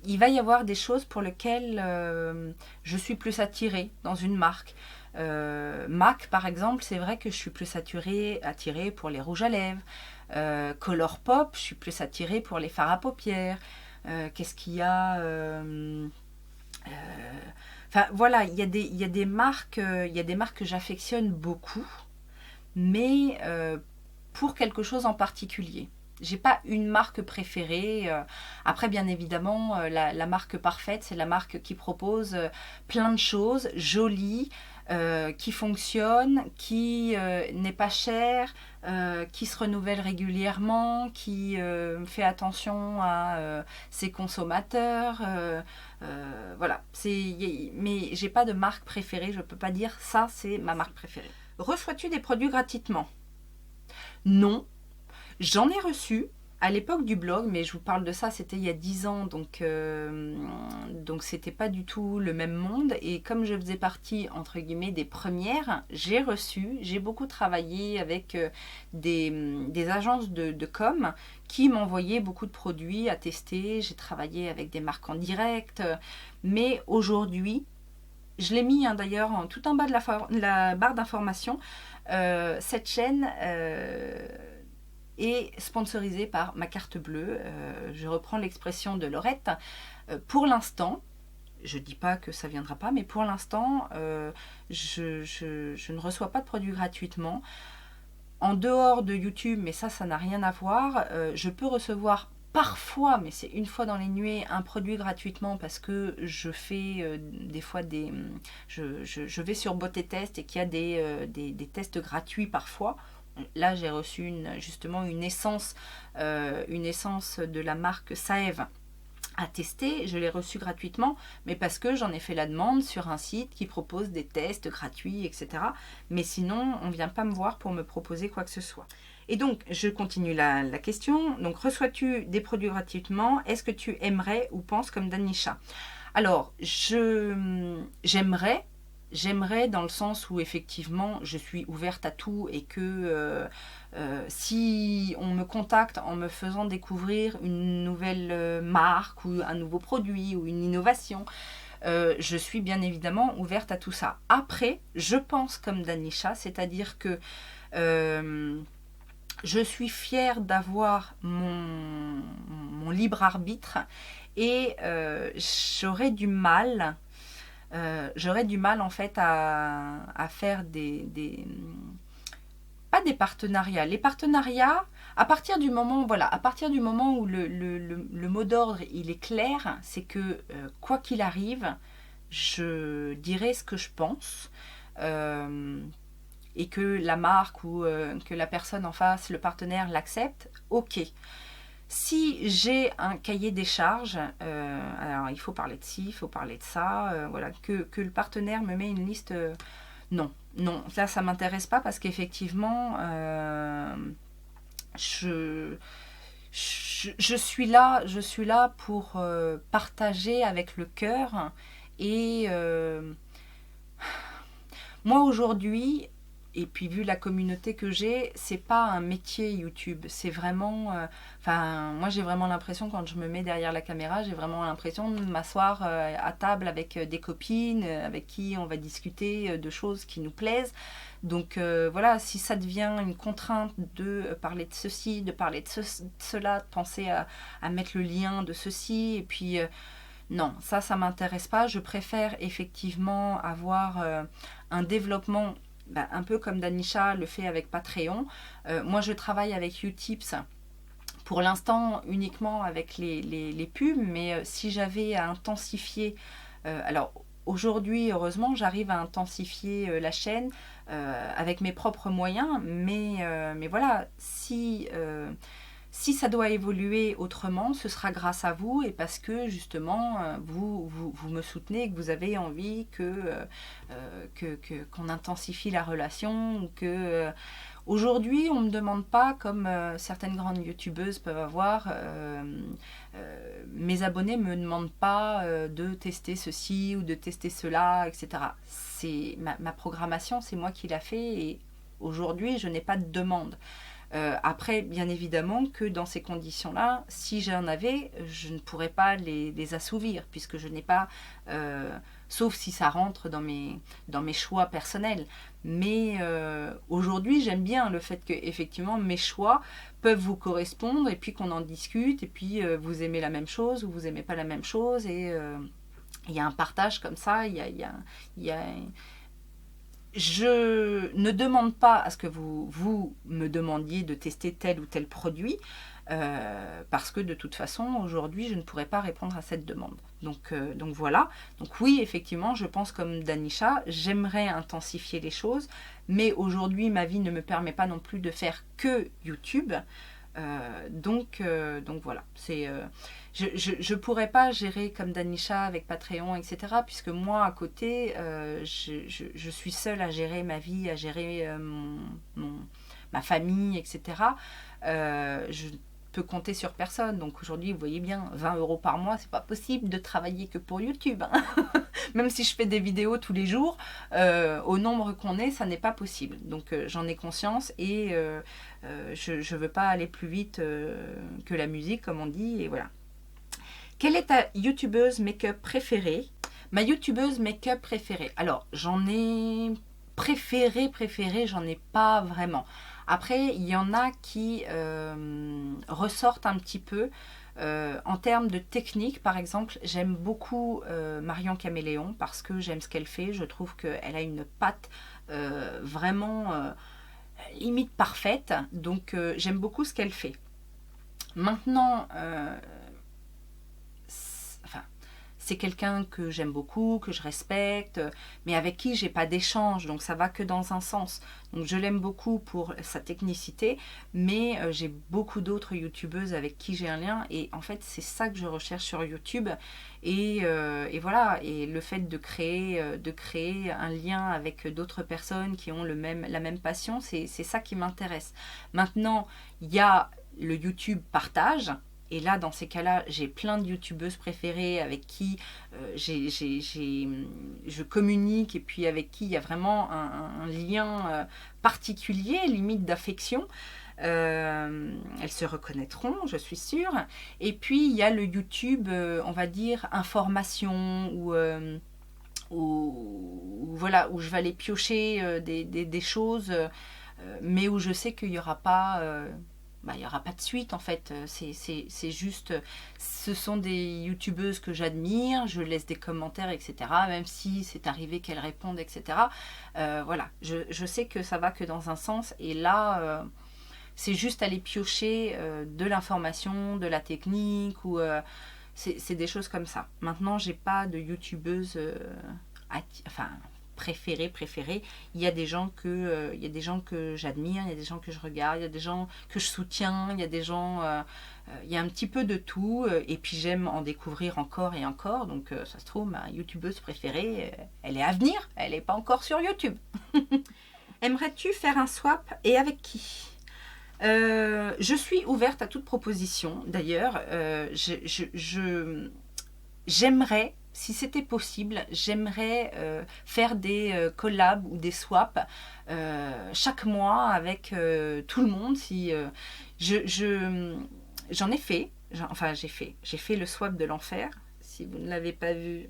il va y avoir des choses pour lesquelles je suis plus attirée dans une marque. MAC par exemple, c'est vrai que je suis plus attirée pour les rouges à lèvres. Colourpop, je suis plus attirée pour les fards à paupières. Qu'est-ce qu'il y a Enfin voilà, il y a des marques, il y a des marques que j'affectionne beaucoup, mais pour quelque chose en particulier. J'ai pas une marque préférée. Après, bien évidemment, la marque parfaite, c'est la marque qui propose plein de choses jolies, qui fonctionnent, qui n'est pas chère, qui se renouvelle régulièrement, qui fait attention à ses consommateurs. Voilà. Mais j'ai pas de marque préférée. Je peux pas dire ça, c'est ma marque préférée. Reçois-tu des produits gratuitement? Non. J'en ai reçu à l'époque du blog, mais je vous parle de ça, c'était il y a 10 ans, donc c'était pas du tout le même monde. Et comme je faisais partie, entre guillemets, des premières, j'ai beaucoup travaillé avec des agences de com qui m'envoyaient beaucoup de produits à tester. J'ai travaillé avec des marques en direct, mais aujourd'hui, je l'ai mis d'ailleurs tout en bas de la barre d'information, cette chaîne est sponsorisée par ma carte bleue. Je reprends l'expression de Laurette. Pour l'instant, je ne dis pas que ça ne viendra pas, mais pour l'instant, je ne reçois pas de produits gratuitement. En dehors de YouTube, mais ça n'a rien à voir, je peux recevoir parfois, mais c'est une fois dans les nuées, un produit gratuitement parce que je fais des fois je vais sur Beauté Test et qu'il y a des tests gratuits parfois. Là, j'ai reçu justement une essence de la marque Saève à tester. Je l'ai reçue gratuitement, mais parce que j'en ai fait la demande sur un site qui propose des tests gratuits, etc. Mais sinon, on ne vient pas me voir pour me proposer quoi que ce soit. Et donc, je continue la question. Donc, reçois-tu des produits gratuitement? Est-ce que tu aimerais ou penses comme Danisha? Alors, j'aimerais dans le sens où effectivement je suis ouverte à tout et que si on me contacte en me faisant découvrir une nouvelle marque ou un nouveau produit ou une innovation, je suis bien évidemment ouverte à tout ça. Après, je pense comme Danisha, c'est-à-dire que je suis fière d'avoir mon libre arbitre et j'aurais du mal en fait à faire pas des partenariats. Les partenariats, à partir du moment où le mot d'ordre il est clair, c'est que quoi qu'il arrive, je dirai ce que je pense. Et que la marque ou que la personne en face, le partenaire, l'accepte, ok. Si j'ai un cahier des charges, alors il faut parler de ci, il faut parler de ça, voilà, que le partenaire me met une liste, non, là ça m'intéresse pas parce qu'effectivement, je suis là pour partager avec le cœur et moi aujourd'hui, et puis vu la communauté que j'ai, c'est pas un métier YouTube, c'est vraiment, moi j'ai vraiment l'impression quand je me mets derrière la caméra, j'ai vraiment l'impression de m'asseoir à table avec des copines, avec qui on va discuter de choses qui nous plaisent. Donc voilà, si ça devient une contrainte de parler de ceci, de parler de cela, de penser à mettre le lien de ceci, et puis non, ça m'intéresse pas. Je préfère effectivement avoir un développement un peu comme Danisha le fait avec Patreon. Moi, je travaille avec Utips pour l'instant uniquement avec les pubs, mais si j'avais à intensifier, alors aujourd'hui, heureusement, j'arrive à intensifier la chaîne avec mes propres moyens, mais voilà, si ça doit évoluer autrement, ce sera grâce à vous et parce que justement vous me soutenez, que vous avez envie qu'on intensifie la relation ou Aujourd'hui, on ne me demande pas, comme certaines grandes youtubeuses peuvent avoir, mes abonnés ne me demandent pas de tester ceci ou de tester cela, etc. C'est ma programmation, c'est moi qui l'a fait et aujourd'hui, je n'ai pas de demande. Après, bien évidemment que dans ces conditions-là, si j'en avais, je ne pourrais pas les assouvir, puisque je n'ai pas, sauf si ça rentre dans mes choix personnels. Mais aujourd'hui, j'aime bien le fait que effectivement mes choix peuvent vous correspondre, et puis qu'on en discute, et puis vous aimez la même chose, ou vous aimez pas la même chose, et il y a un partage comme ça, il y a je ne demande pas à ce que vous me demandiez de tester tel ou tel produit, parce que de toute façon, aujourd'hui, je ne pourrais pas répondre à cette demande. Donc voilà. Donc oui, effectivement, je pense comme Danisha, j'aimerais intensifier les choses, mais aujourd'hui, ma vie ne me permet pas non plus de faire que YouTube. Donc voilà, je pourrais pas gérer comme Danisha avec Patreon, etc. Puisque moi à côté, je suis seule à gérer ma vie, à gérer ma famille, etc. Je peux compter sur personne. Donc aujourd'hui, vous voyez bien, 20 € par mois, c'est pas possible de travailler que pour YouTube. Hein. Même si je fais des vidéos tous les jours, au nombre qu'on est, ça n'est pas possible. Donc j'en ai conscience et je ne veux pas aller plus vite que la musique, comme on dit, et voilà. Quelle est ta youtubeuse make-up préférée? Ma youtubeuse make-up préférée. Alors, j'en ai préféré, j'en ai pas vraiment. Après, il y en a qui ressortent un petit peu. En termes de technique, par exemple, j'aime beaucoup Marion Caméléon parce que j'aime ce qu'elle fait. Je trouve qu'elle a une patte vraiment limite parfaite. Donc, j'aime beaucoup ce qu'elle fait. Maintenant, c'est quelqu'un que j'aime beaucoup, que je respecte, mais avec qui j'ai pas d'échange, donc ça va que dans un sens. Donc je l'aime beaucoup pour sa technicité, mais j'ai beaucoup d'autres youtubeuses avec qui j'ai un lien, et en fait c'est ça que je recherche sur YouTube, et voilà, et le fait de créer un lien avec d'autres personnes qui ont la même passion, c'est ça qui m'intéresse. Maintenant, il y a le YouTube partage. Et là, dans ces cas-là, j'ai plein de youtubeuses préférées avec qui je communique et puis avec qui il y a vraiment un lien particulier, limite d'affection. Elles se reconnaîtront, je suis sûre. Et puis, il y a le YouTube, on va dire, information voilà, où je vais aller piocher des choses, mais où je sais qu'il n'y aura pas... il n'y aura pas de suite en fait, c'est juste, ce sont des youtubeuses que j'admire, je laisse des commentaires, etc. Même si c'est arrivé qu'elles répondent, etc. Voilà, je sais que ça va que dans un sens, et là, c'est juste aller piocher de l'information, de la technique, ou c'est des choses comme ça. Maintenant, j'ai pas de youtubeuse préférée. Il y a des gens que j'admire, il y a des gens que je regarde, il y a des gens que je soutiens, il y a des gens, il y a un petit peu de tout, et puis j'aime en découvrir encore et encore. Donc ça se trouve, ma youtubeuse préférée, elle est à venir, elle n'est pas encore sur YouTube. Aimerais-tu faire un swap, et avec qui? Je suis ouverte à toute proposition. D'ailleurs, j'aimerais, si c'était possible, j'aimerais faire des collabs ou des swaps chaque mois avec tout le monde. Si j'en ai fait, j'ai fait le swap de l'enfer. Si vous ne l'avez pas vu,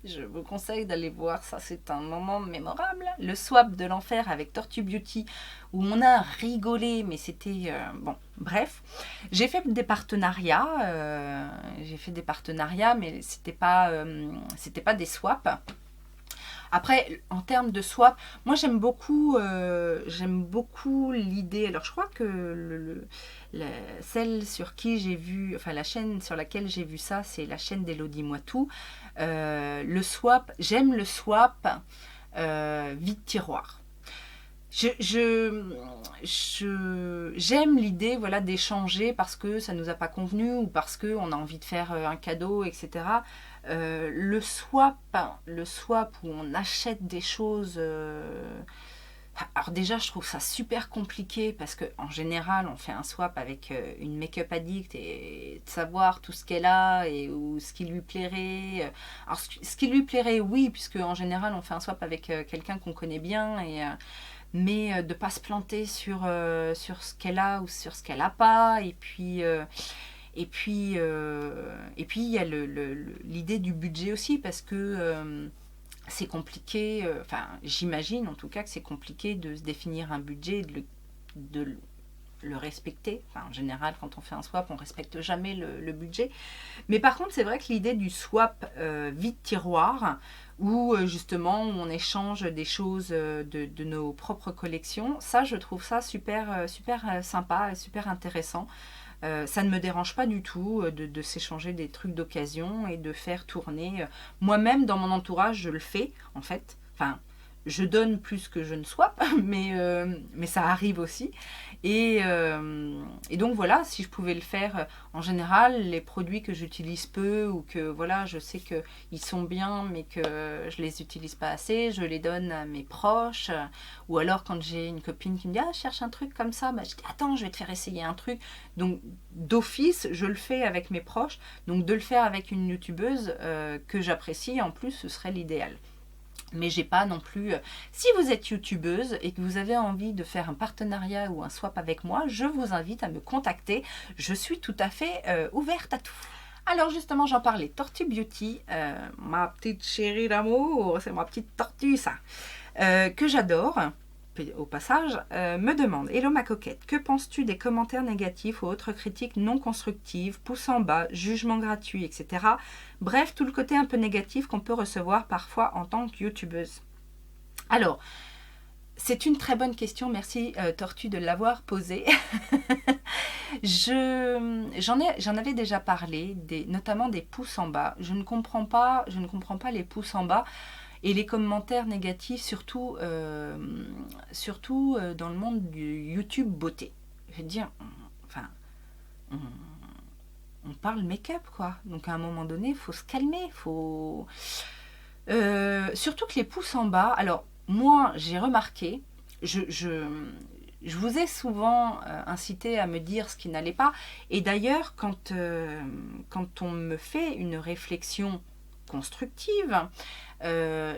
je vous conseille d'aller voir ça, c'est un moment mémorable. Le swap de l'enfer avec Tortue Beauty, où on a rigolé, mais c'était... bon, bref. J'ai fait des partenariats, mais c'était pas des swaps. Après, en termes de swap, moi j'aime beaucoup l'idée. Alors je crois que celle sur qui j'ai vu, enfin la chaîne sur laquelle j'ai vu ça, c'est la chaîne d'Elodie Moitou. Le swap, j'aime le swap vide tiroir. J'aime l'idée, voilà, d'échanger parce que ça nous a pas convenu ou parce qu'on a envie de faire un cadeau, etc. Le swap où on achète des choses, Alors déjà, je trouve ça super compliqué parce qu'en général, on fait un swap avec une make-up addict et de savoir tout ce qu'elle a et ou ce qui lui plairait. Alors ce qui lui plairait, oui, puisque en général, on fait un swap avec quelqu'un qu'on connaît bien, mais de ne pas se planter sur ce qu'elle a ou sur ce qu'elle n'a pas. Et puis il y a l'idée du budget aussi parce que c'est compliqué, enfin j'imagine en tout cas que c'est compliqué de se définir un budget, de le respecter. Enfin, en général, quand on fait un swap, on ne respecte jamais le budget. Mais par contre, c'est vrai que l'idée du swap vide-tiroir, où justement on échange des choses de nos propres collections, ça je trouve ça super sympa, super intéressant. Ça ne me dérange pas du tout de s'échanger des trucs d'occasion et de faire tourner. Moi-même, dans mon entourage, je le fais, en fait. Enfin, je donne plus que je ne swap, mais ça arrive aussi. Et donc voilà, si je pouvais le faire, en général, les produits que j'utilise peu ou que voilà, je sais qu'ils sont bien, mais que je les utilise pas assez, je les donne à mes proches. Ou alors quand j'ai une copine qui me dit ah, je cherche un truc comme ça, bah, je dis attends, je vais te faire essayer un truc. Donc d'office, je le fais avec mes proches. Donc de le faire avec une youtubeuse que j'apprécie, en plus, ce serait l'idéal. Mais j'ai pas non plus. Si vous êtes youtubeuse et que vous avez envie de faire un partenariat ou un swap avec moi, je vous invite à me contacter. Je suis tout à fait ouverte à tout. Alors justement, j'en parlais. Tortue Beauty, ma petite chérie d'amour, c'est ma petite tortue ça, que j'adore. Au passage, me demande Hello ma coquette, que penses-tu des commentaires négatifs ou autres critiques non constructives, pouces en bas, jugements gratuits, etc. Bref, tout le côté un peu négatif qu'on peut recevoir parfois en tant que youtubeuse. Alors, c'est une très bonne question, merci Tortue de l'avoir posée. J'en avais déjà parlé, notamment des pouces en bas. Je ne comprends pas les pouces en bas. Et les commentaires négatifs, surtout dans le monde du YouTube beauté. Je veux dire, enfin, on parle make-up, quoi. Donc à un moment donné, il faut se calmer. Surtout que les pouces en bas, alors moi, j'ai remarqué, je vous ai souvent incité à me dire ce qui n'allait pas. Et d'ailleurs, quand on me fait une réflexion constructive,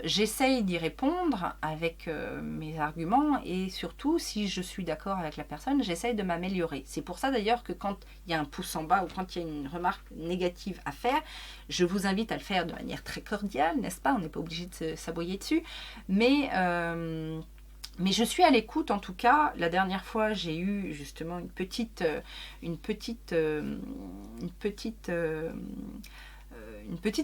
j'essaye d'y répondre avec mes arguments et surtout si je suis d'accord avec la personne, j'essaye de m'améliorer. C'est pour ça d'ailleurs que quand il y a un pouce en bas ou quand il y a une remarque négative à faire, je vous invite à le faire de manière très cordiale, n'est-ce pas? On n'est pas obligé de s'aboyer dessus, mais je suis à l'écoute en tout cas. La dernière fois, j'ai eu justement une petite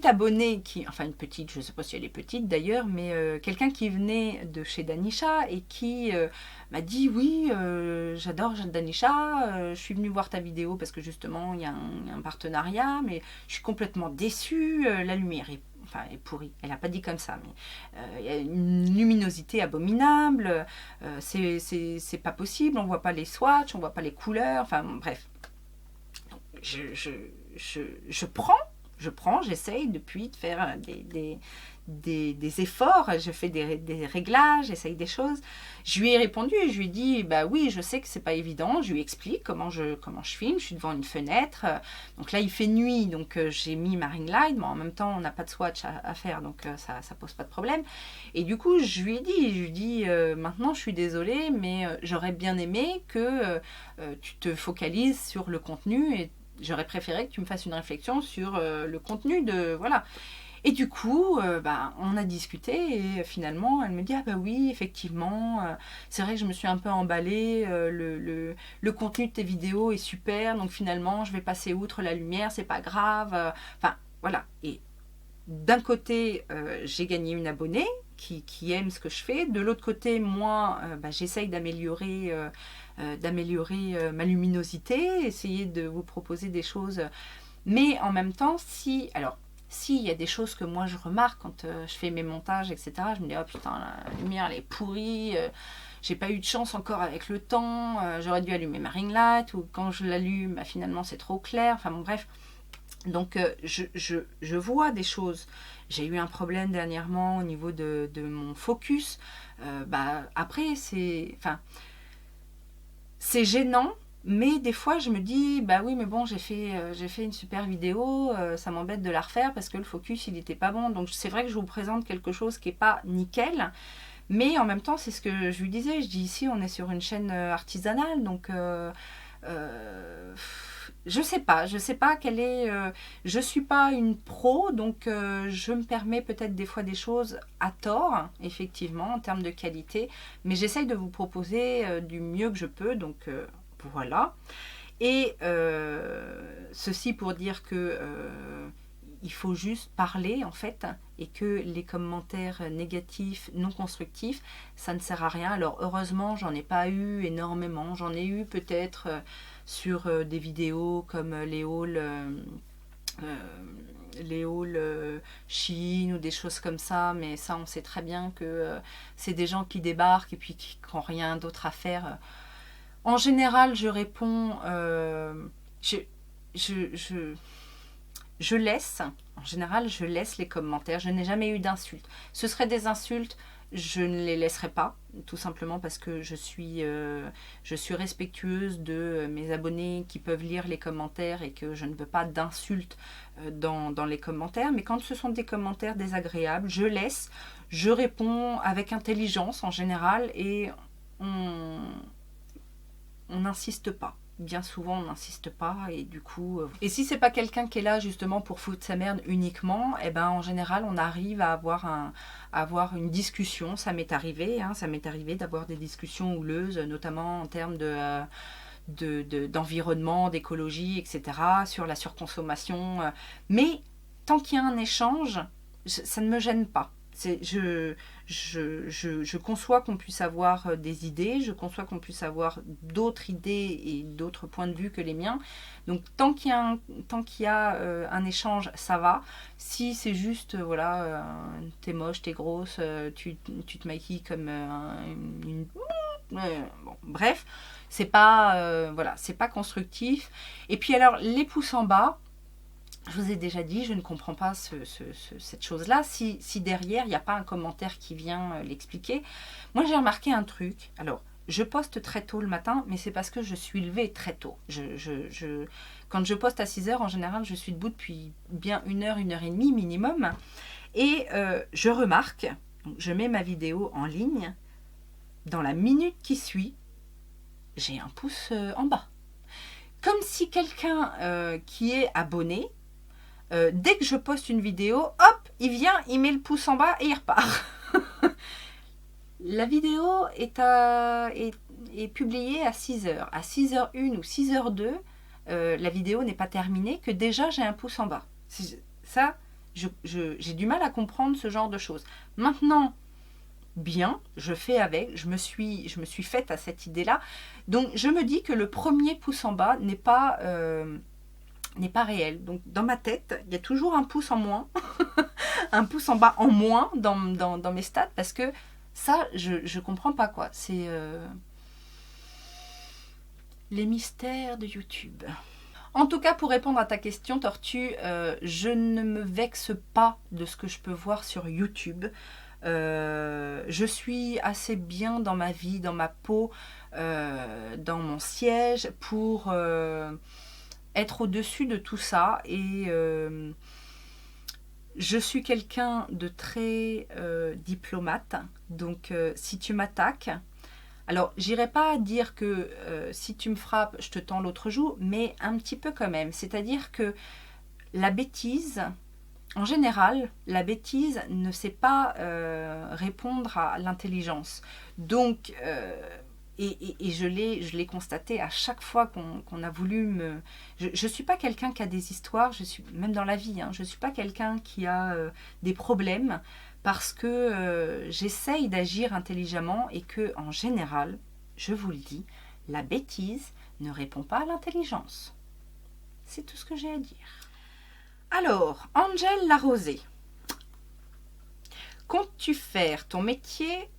abonnée enfin une petite, je ne sais pas si elle est petite d'ailleurs, mais quelqu'un qui venait de chez Danisha et qui m'a dit oui, j'adore Danisha, je suis venue voir ta vidéo parce que justement il y a un partenariat, mais je suis complètement déçue, la lumière est pourrie, elle n'a pas dit comme ça, mais il y a une luminosité abominable, c'est pas possible, on voit pas les swatchs, on voit pas les couleurs, enfin bref. Je prends, j'essaye depuis de faire des efforts, je fais des réglages, j'essaye des choses. Je lui ai répondu, je lui ai dit, bah oui, je sais que c'est pas évident, je lui explique comment je filme, je suis devant une fenêtre, donc là il fait nuit, donc j'ai mis ma ring light, mais en même temps on n'a pas de swatch à faire, donc ça pose pas de problème. Et du coup je lui ai dit, maintenant je suis désolée, mais j'aurais bien aimé que tu te focalises sur le contenu et j'aurais préféré que tu me fasses une réflexion sur le contenu de... Voilà. Et du coup, on a discuté et finalement, elle me dit « Ah bah oui, effectivement, c'est vrai que je me suis un peu emballée, le contenu de tes vidéos est super, donc finalement, je vais passer outre la lumière, c'est pas grave. » Enfin, voilà. Et d'un côté, j'ai gagné une abonnée qui aime ce que je fais. De l'autre côté, moi, j'essaye d'améliorer ma luminosité, essayer de vous proposer des choses. Mais en même temps, s'il y a des choses que moi je remarque quand je fais mes montages, etc., je me dis, oh putain, la lumière elle est pourrie, j'ai pas eu de chance encore avec le temps, j'aurais dû allumer ma ring light, ou quand je l'allume, finalement c'est trop clair, enfin bon, bref. Donc, je vois des choses. J'ai eu un problème dernièrement au niveau de mon focus. Après, c'est gênant, mais des fois, je me dis, bah oui, mais bon, j'ai fait une super vidéo, ça m'embête de la refaire parce que le focus, il n'était pas bon. Donc, c'est vrai que je vous présente quelque chose qui n'est pas nickel, mais en même temps, c'est ce que je lui disais. Je dis, ici, on est sur une chaîne artisanale, donc... je sais pas quelle est. Je suis pas une pro, donc je me permets peut-être des fois des choses à tort, effectivement, en termes de qualité, mais j'essaye de vous proposer du mieux que je peux, donc voilà. Et ceci pour dire que il faut juste parler en fait, et que les commentaires négatifs, non constructifs, ça ne sert à rien. Alors heureusement, j'en ai pas eu énormément. J'en ai eu peut-être sur des vidéos comme les hauls Chine ou des choses comme ça, mais ça on sait très bien que c'est des gens qui débarquent et puis qui n'ont rien d'autre à faire. En général, je réponds, je, je, je laisse, en général, je laisse les commentaires. Je n'ai jamais eu d'insultes. Ce seraient des insultes, je ne les laisserai pas, tout simplement parce que je suis respectueuse de mes abonnés qui peuvent lire les commentaires et que je ne veux pas d'insultes dans les commentaires. Mais quand ce sont des commentaires désagréables, je laisse, je réponds avec intelligence en général et on n'insiste pas. Bien souvent, on n'insiste pas et du coup... Et si c'est pas quelqu'un qui est là justement pour foutre sa merde uniquement, eh ben en général, on arrive à avoir une discussion. Ça m'est arrivé, hein, ça m'est arrivé d'avoir des discussions houleuses, notamment en termes d'environnement, d'écologie, etc., sur la surconsommation. Mais tant qu'il y a un échange, ça ne me gêne pas. Je conçois qu'on puisse avoir des idées, je conçois qu'on puisse avoir d'autres idées et d'autres points de vue que les miens. Donc tant qu'il y a un échange, ça va. Si c'est juste, t'es moche, t'es grosse, tu te maquilles comme une... Bon, bref, c'est pas, c'est pas constructif. Et puis alors, les pouces en bas, je vous ai déjà dit, je ne comprends pas cette chose-là. Si derrière, il n'y a pas un commentaire qui vient l'expliquer. Moi, j'ai remarqué un truc. Alors, je poste très tôt le matin, mais c'est parce que je suis levée très tôt. Quand je poste à 6 heures, en général, je suis debout depuis bien 1 heure et demie minimum. Et je remarque, donc je mets ma vidéo en ligne, dans la minute qui suit, j'ai un pouce en bas. Comme si quelqu'un qui est abonné, dès que je poste une vidéo, hop, il vient, il met le pouce en bas et il repart. La vidéo est publiée à 6h. À 6h01 ou 6h02, la vidéo n'est pas terminée, que déjà j'ai un pouce en bas. Ça, j'ai du mal à comprendre ce genre de choses. Maintenant, bien, je fais avec, je me suis faite à cette idée-là. Donc, je me dis que le premier pouce en bas n'est pas réel. Donc dans ma tête, il y a toujours un pouce en moins, un pouce en bas en moins dans mes stats, parce que ça, je comprends pas quoi. C'est les mystères de YouTube. En tout cas, pour répondre à ta question, Tortue, je ne me vexe pas de ce que je peux voir sur YouTube. Je suis assez bien dans ma vie, dans ma peau, dans mon siège pour... être au-dessus de tout ça et je suis quelqu'un de très diplomate, donc si tu m'attaques, alors j'irai pas dire que si tu me frappes je te tends l'autre joue, mais un petit peu quand même, c'est-à-dire que la bêtise, en général, la bêtise ne sait pas répondre à l'intelligence, donc et je l'ai constaté à chaque fois qu'on a voulu me... Je ne suis pas quelqu'un qui a des histoires, même dans la vie, hein, je ne suis pas quelqu'un qui a des problèmes parce que j'essaye d'agir intelligemment et que, en général, je vous le dis, la bêtise ne répond pas à l'intelligence. C'est tout ce que j'ai à dire. Alors, Angèle Larosée, comptes-tu faire ton métier,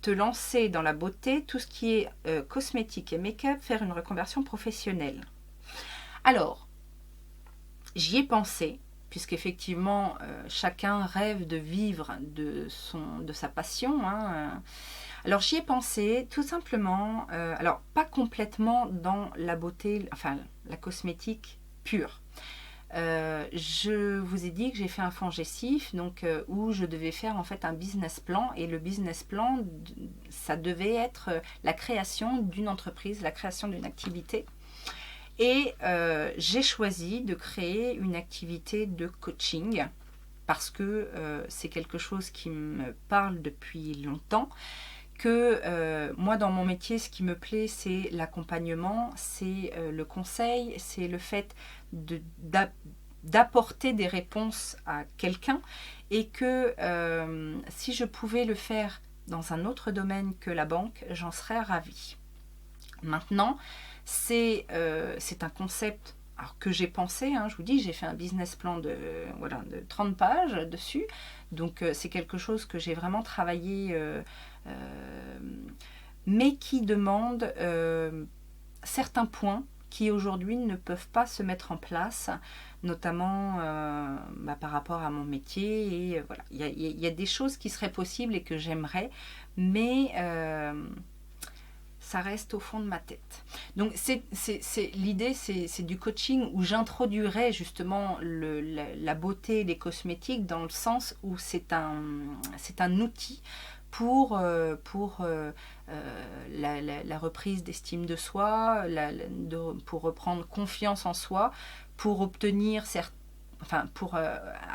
te lancer dans la beauté, tout ce qui est cosmétique et make-up, faire une reconversion professionnelle? Alors, J'y ai pensé, puisqu'effectivement, chacun rêve de vivre de sa passion. Hein. Alors j'y ai pensé tout simplement, alors pas complètement dans la beauté, enfin la cosmétique pure. Je vous ai dit que j'ai fait un FONGECIF, donc où je devais faire en fait un business plan, et le business plan, ça devait être la création d'une entreprise, la création d'une activité. Et j'ai choisi de créer une activité de coaching parce que c'est quelque chose qui me parle depuis longtemps. Que moi, dans mon métier, ce qui me plaît, c'est l'accompagnement, c'est le conseil, c'est le fait d'apporter des réponses à quelqu'un, et que si je pouvais le faire dans un autre domaine que la banque, j'en serais ravie. Maintenant, c'est un concept alors, que j'ai pensé, hein, je vous dis, j'ai fait un business plan de 30 pages dessus, donc c'est quelque chose que j'ai vraiment travaillé, mais qui demande certains points qui aujourd'hui ne peuvent pas se mettre en place, notamment par rapport à mon métier. Et voilà, il y a des choses qui seraient possibles et que j'aimerais, mais ça reste au fond de ma tête. Donc l'idée, c'est du coaching où j'introduirais justement la beauté des cosmétiques, dans le sens où c'est un outil pour la reprise d'estime de soi, pour reprendre confiance en soi, pour obtenir pour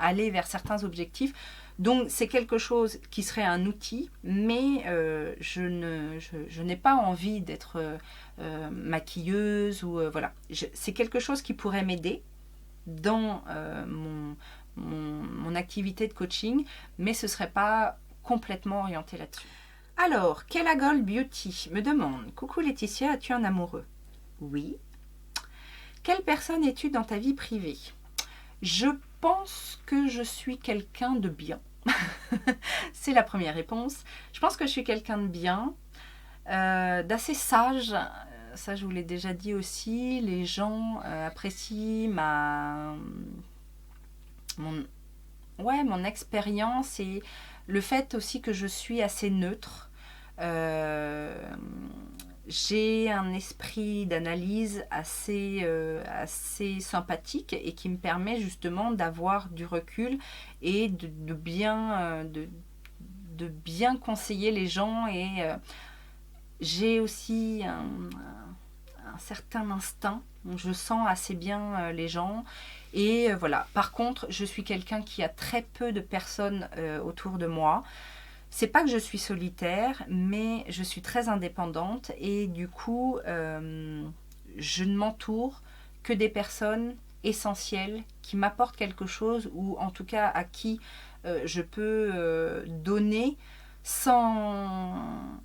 aller vers certains objectifs. Donc c'est quelque chose qui serait un outil, mais je n'ai pas envie d'être maquilleuse ou voilà. C'est quelque chose qui pourrait m'aider dans mon activité de coaching, mais ce ne serait pas complètement orienté là-dessus. Alors, Kelagol Beauty me demande: coucou Laetitia, as-tu un amoureux? Oui. Quelle personne es-tu dans ta vie privée? Je pense que je suis quelqu'un de bien. C'est la première réponse. Je pense que je suis quelqu'un de bien, d'assez sage. Ça, je vous l'ai déjà dit aussi. Les gens apprécient mon expérience, et le fait aussi que je suis assez neutre. J'ai un esprit d'analyse assez sympathique, et qui me permet justement d'avoir du recul et de bien conseiller les gens. Et j'ai aussi un certain instinct. Je sens assez bien les gens. Et voilà. Par contre, je suis quelqu'un qui a très peu de personnes autour de moi. C'est pas que je suis solitaire, mais je suis très indépendante, et du coup, je ne m'entoure que des personnes essentielles qui m'apportent quelque chose, ou en tout cas à qui je peux donner sans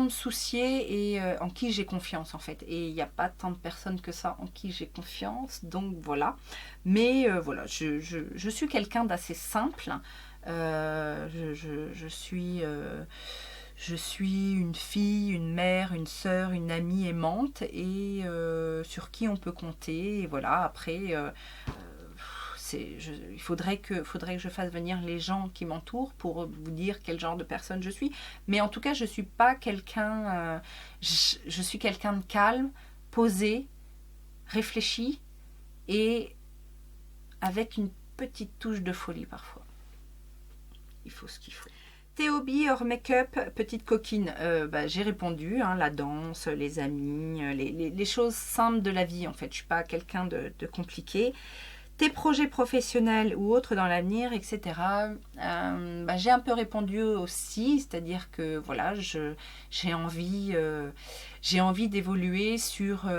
me soucier, et en qui j'ai confiance en fait. Et il n'y a pas tant de personnes que ça en qui j'ai confiance, donc voilà. Mais voilà, je suis quelqu'un d'assez simple. Je suis une fille, une mère, une sœur, une amie aimante, et sur qui on peut compter. Et voilà, après, il faudrait que je fasse venir les gens qui m'entourent pour vous dire quel genre de personne je suis. Mais en tout cas, je suis pas quelqu'un. Je suis quelqu'un de calme, posé, réfléchi, et avec une petite touche de folie parfois. Il faut ce qu'il faut. Théobi hors make-up, petite coquine. J'ai répondu, hein, la danse, les amis, les choses simples de la vie en fait. Je suis pas quelqu'un de compliqué. Tes projets professionnels ou autres dans l'avenir, etc. J'ai un peu répondu aussi, c'est-à-dire que voilà, j'ai envie d'évoluer sur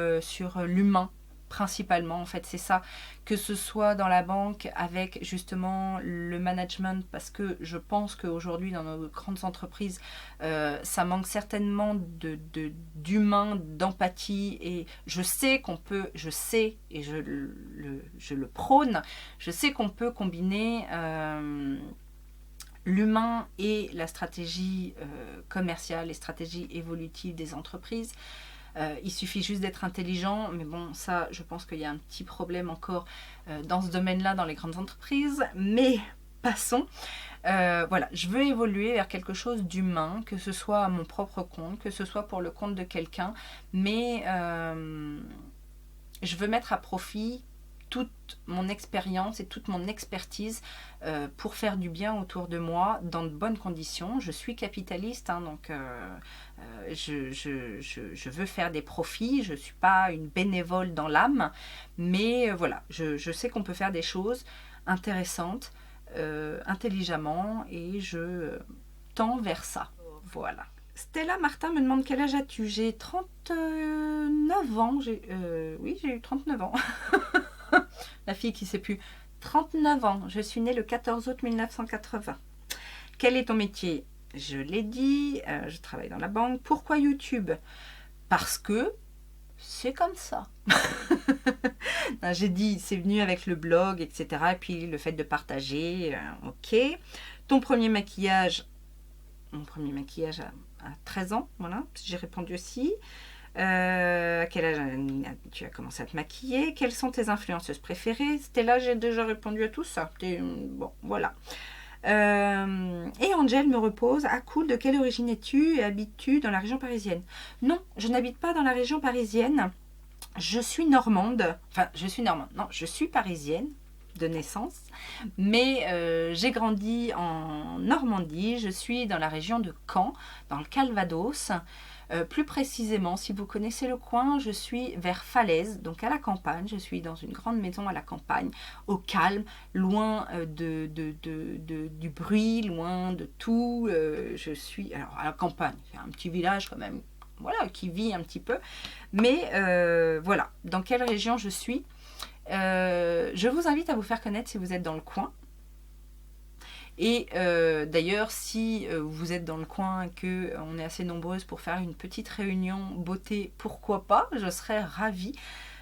l'humain principalement. En fait, c'est ça, que ce soit dans la banque avec justement le management, parce que je pense qu'aujourd'hui dans nos grandes entreprises, ça manque certainement d'humain, d'empathie. Et je sais et je le prône, je sais qu'on peut combiner l'humain et la stratégie commerciale, les stratégies évolutives des entreprises. Il suffit juste d'être intelligent, mais bon, ça, je pense qu'il y a un petit problème encore dans ce domaine-là, dans les grandes entreprises. Mais passons. Voilà, je veux évoluer vers quelque chose d'humain, que ce soit à mon propre compte, que ce soit pour le compte de quelqu'un, mais je veux mettre à profit toute mon expérience et toute mon expertise pour faire du bien autour de moi dans de bonnes conditions. Je suis capitaliste, hein, donc je veux faire des profits. Je ne suis pas une bénévole dans l'âme, mais voilà, je sais qu'on peut faire des choses intéressantes, intelligemment, et je tends vers ça. Voilà. Stella Martin me demande quel âge as-tu? J'ai 39 ans. Oui, j'ai eu 39 ans. La fille qui ne sait plus. 39 ans. Je suis née le 14 août 1980. Quel est ton métier? Je l'ai dit. Je travaille dans la banque. Pourquoi YouTube? Parce que c'est comme ça. J'ai dit, c'est venu avec le blog, etc. Et puis le fait de partager. Ok. Ton premier maquillage? Mon premier maquillage à 13 ans. Voilà. J'ai répondu aussi. À quel âge tu as commencé à te maquiller? Quelles sont tes influenceuses préférées? Stella, j'ai déjà répondu à tout ça. Bon, voilà. Et Angel me repose. Ah cool, de quelle origine es-tu et habites-tu dans la région parisienne? Non, je n'habite pas dans la région parisienne. Je suis normande. Enfin, je suis normande. Non, je suis parisienne de naissance. Mais j'ai grandi en Normandie. Je suis dans la région de Caen, dans le Calvados. Plus précisément, si vous connaissez le coin, je suis vers Falaise, donc à la campagne. Je suis dans une grande maison à la campagne, au calme, loin du bruit, loin de tout. Je suis alors à la campagne, c'est un petit village quand même, voilà, qui vit un petit peu. Mais voilà, dans quelle région je suis. Je vous invite à vous faire connaître si vous êtes dans le coin. Et d'ailleurs, si vous êtes dans le coin et qu'on est assez nombreuses pour faire une petite réunion beauté, pourquoi pas, je serais ravie.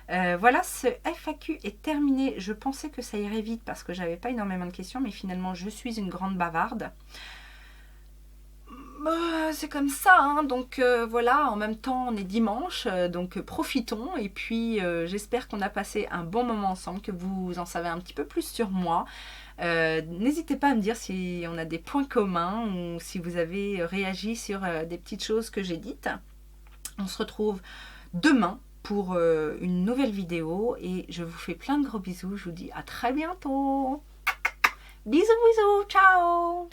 Voilà, ce FAQ est terminé. Je pensais que ça irait vite parce que j'avais pas énormément de questions, mais finalement, je suis une grande bavarde. C'est comme ça, hein. Donc voilà, en même temps on est dimanche, donc profitons, et puis j'espère qu'on a passé un bon moment ensemble, que vous en savez un petit peu plus sur moi. N'hésitez pas à me dire si on a des points communs ou si vous avez réagi sur des petites choses que j'ai dites. On se retrouve demain pour une nouvelle vidéo et je vous fais plein de gros bisous. Je vous dis à très bientôt. Bisous, bisous, ciao.